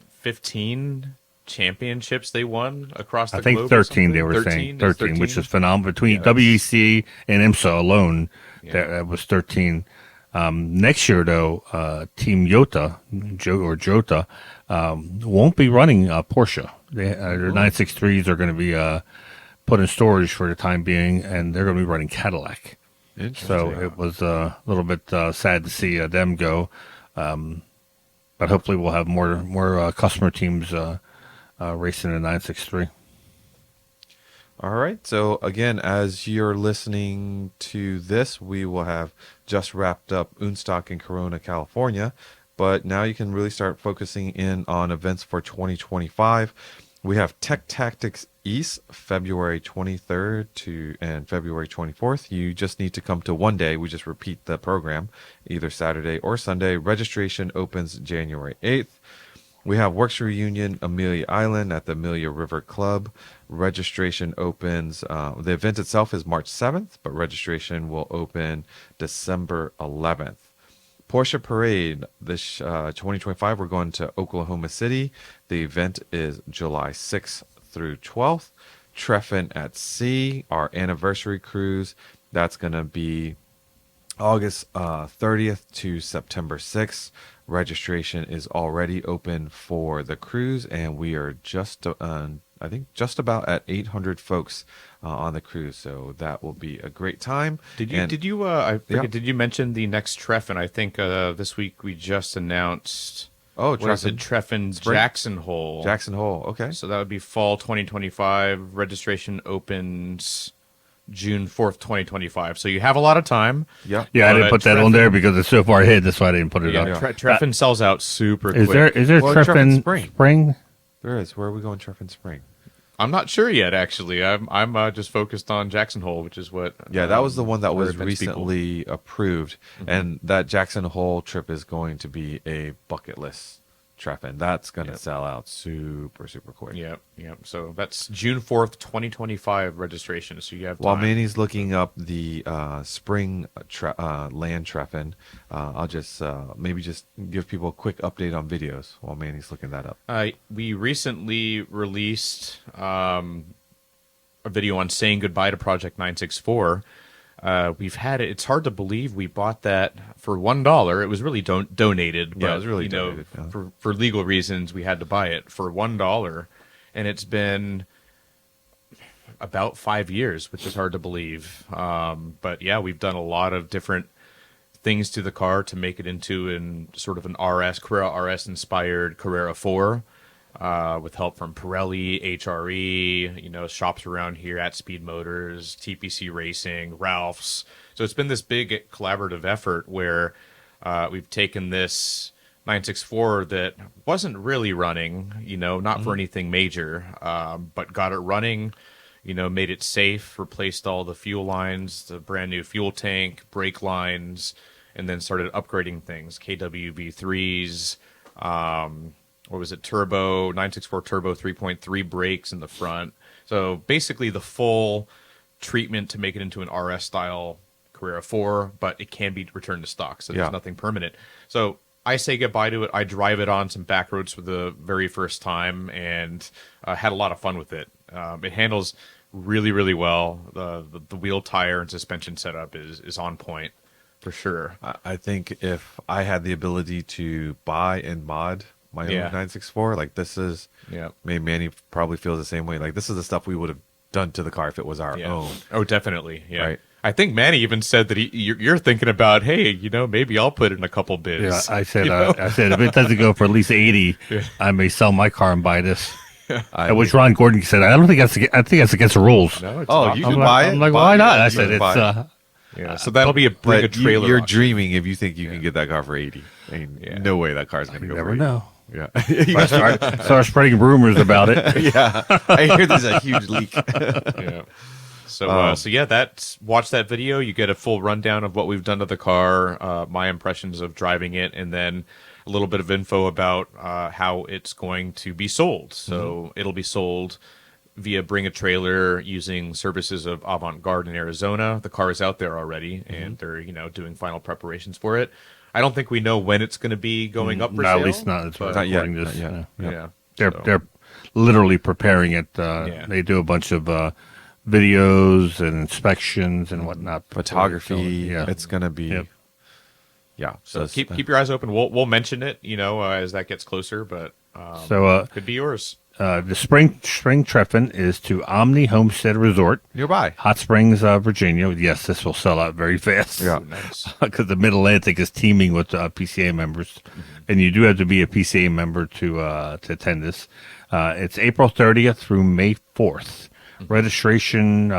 15 championships they won across the I think globe. or 13 they something. were saying. 13, 13, which is phenomenal. Between Yeah, that's- WEC and IMSA alone, Yeah. that was 13. Next year, though, Team Jota, won't be running Porsche. Their 963s are going to be put in storage for the time being, and they're going to be running Cadillac. So it was a little bit sad to see them go. But hopefully we'll have more customer teams racing the 963. All right. So again, as you're listening to this, we will have just wrapped up Unstock in Corona, California. But now you can really start focusing in on events for 2025. We have Tech Tactics East, February 23rd and February 24th. You just need to come to one day. We just repeat the program, either Saturday or Sunday. Registration opens January 8th. We have Works Reunion Amelia Island at the Amelia River Club. Registration opens, the event itself is March 7th, but registration will open December 11th. Porsche Parade, this 2025, we're going to Oklahoma City. The event is July 6th through 12th. Treffin at Sea, our anniversary cruise, that's going to be August 30th to September 6th. Registration is already open for the cruise, and we are just, I think, just about at 800 folks on the cruise. So that will be a great time. Did you mention the next Treffin? I think this week we just announced. Oh, what is it? Treffin's Jackson Hole. Jackson Hole. Okay. So that would be fall 2025. Registration opens June 4th, 2025. So you have a lot of time. Yeah. Yeah, I didn't put that on there because it's so far ahead. That's why I didn't put it Yeah, up. Treffin sells out super Is quick. there Well, Treffin Treffin Spring? There is. Where are we going, Treffin Spring? I'm not sure yet, actually. I'm just focused on Jackson Hole, which is what. Yeah, that was the one that where was events people- recently approved. And that Jackson Hole trip is going to be a bucket list trip, and that's going to sell out super, super quick. Yep. So that's June 4th, 2025 registration. So you have time. While Manny's looking up the spring land treffin, I'll just maybe just give people a quick update on videos while Manny's looking that up. We recently released a video on saying goodbye to Project 964. We've had it. It's hard to believe we bought that for $1. It was really donated. But, Yeah, it was really donated. Yeah. For legal reasons, we had to buy it for $1, and it's been about 5 years, which is hard to believe. But yeah, we've done a lot of different things to the car to make it into sort of an Carrera RS inspired Carrera 4. With help from Pirelli, HRE, shops around here at Speed Motors, TPC Racing, Ralph's. So it's been this big collaborative effort where we've taken this 964 that wasn't really running, not for anything major, but got it running, made it safe, replaced all the fuel lines, the brand new fuel tank, brake lines, and then started upgrading things, KWV3s, what was it, turbo, 964 turbo 3.3 brakes in the front. So basically the full treatment to make it into an RS style Carrera 4, but it can be returned to stock, so there's nothing permanent. So I say goodbye to it. I drive it on some back roads for the very first time and had a lot of fun with it. It handles really, really well. The wheel, tire, and suspension setup is on point for sure. I think if I had the ability to buy and mod my own 964, like this is, maybe Manny probably feels the same way. Like this is the stuff we would have done to the car if it was our own. Oh, definitely. Yeah. Right. I think Manny even said that you're thinking about, hey, maybe I'll put in a couple bids. Yeah, I said if it doesn't go for at least 80, I may sell my car and buy this. Which Ron Gordon said, I think that's against the rules. No, it's Oh, not. you can buy it. I'm like, Buy why it. not? I You said can buy it. So that'll be bring a But trailer. you're auction. dreaming if you think you can get that car for 80. I mean, no way that car's going to You go never for 80. know. Yeah. Start spreading rumors about it. Yeah. I hear there's a huge leak. Yeah. So watch that video. You get a full rundown of what we've done to the car, my impressions of driving it, and then a little bit of info about how it's going to be sold. So it'll be sold via Bring a Trailer using services of Avant-Garde in Arizona. The car is out there already, and they're doing final preparations for it. I don't think we know when it's going to be going up for No, sale. at least not. That's what Not yet, according to not this. yet. Yeah. They're literally preparing it. They do a bunch of videos and inspections and whatnot. Photography. Yeah. It's going to be. Yep. Yeah. So keep your eyes open. We'll mention it, as that gets closer, but could be yours. The spring treffin is to Omni Homestead Resort, Nearby. Hot Springs, Virginia. Yes, this will sell out very fast. Yeah. Nice. Because the Mid-Atlantic is teeming with PCA members, and you do have to be a PCA member to attend this. It's April 30th through May 4th. Registration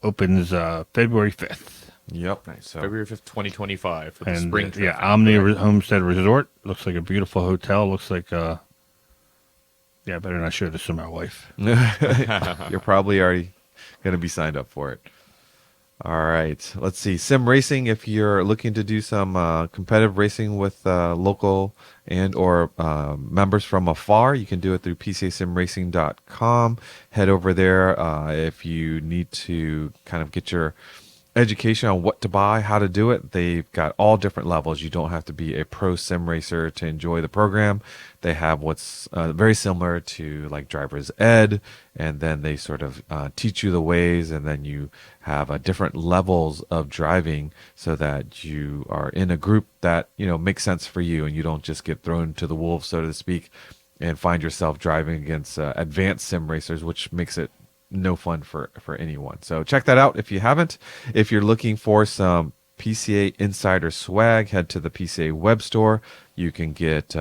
opens February 5th. Yep. Nice. So February 5th, 2025 for the And spring trip. Omni Homestead Resort looks like a beautiful hotel. Looks like I better not show this to my wife. You're probably already going to be signed up for it. All right. Let's see. Sim racing. If you're looking to do some competitive racing with local and or members from afar, you can do it through PCASimRacing.com. Head over there if you need to kind of get your education on what to buy, how to do it. They've got all different levels. You don't have to be a pro sim racer to enjoy the program. They have what's very similar to like driver's ed, and then they sort of teach you the ways, and then you have different levels of driving so that you are in a group that makes sense for you, and you don't just get thrown to the wolves, so to speak, and find yourself driving against advanced sim racers, which makes it no fun for anyone. So check that out if you haven't. If you're looking for some PCA Insider swag, head to the PCA web store. You can get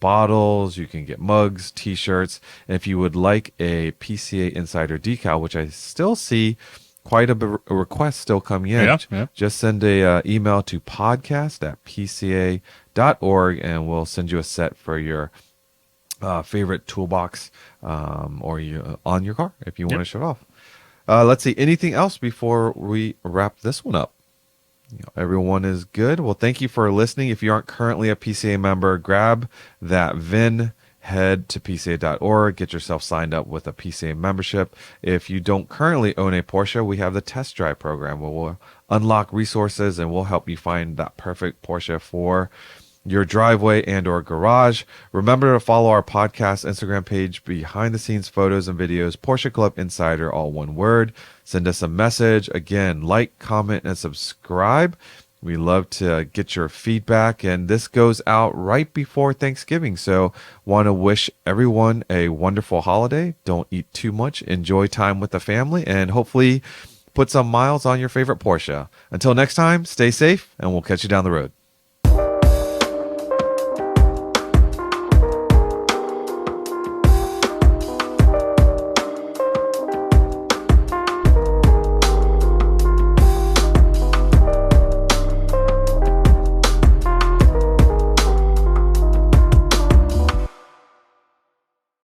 bottles, you can get mugs, t-shirts. And if you would like a PCA Insider decal, which I still see quite a request still coming in, just send a email to podcast@pca.org and we'll send you a set for your favorite toolbox or on your car if you want to show it off. Let's see. Anything else before we wrap this one up? Everyone is good. Well, thank you for listening. If you aren't currently a PCA member, grab that VIN, head to PCA.org, get yourself signed up with a PCA membership. If you don't currently own a Porsche, we have the test drive program where we'll unlock resources and we'll help you find that perfect Porsche for your driveway and or garage. Remember to follow our podcast Instagram page, behind the scenes photos and videos, Porsche Club Insider, all one word. Send us a message. Again, like, comment, and subscribe. We love to get your feedback, and this goes out right before Thanksgiving. So want to wish everyone a wonderful holiday. Don't eat too much. Enjoy time with the family, and hopefully put some miles on your favorite Porsche. Until next time, stay safe, and we'll catch you down the road.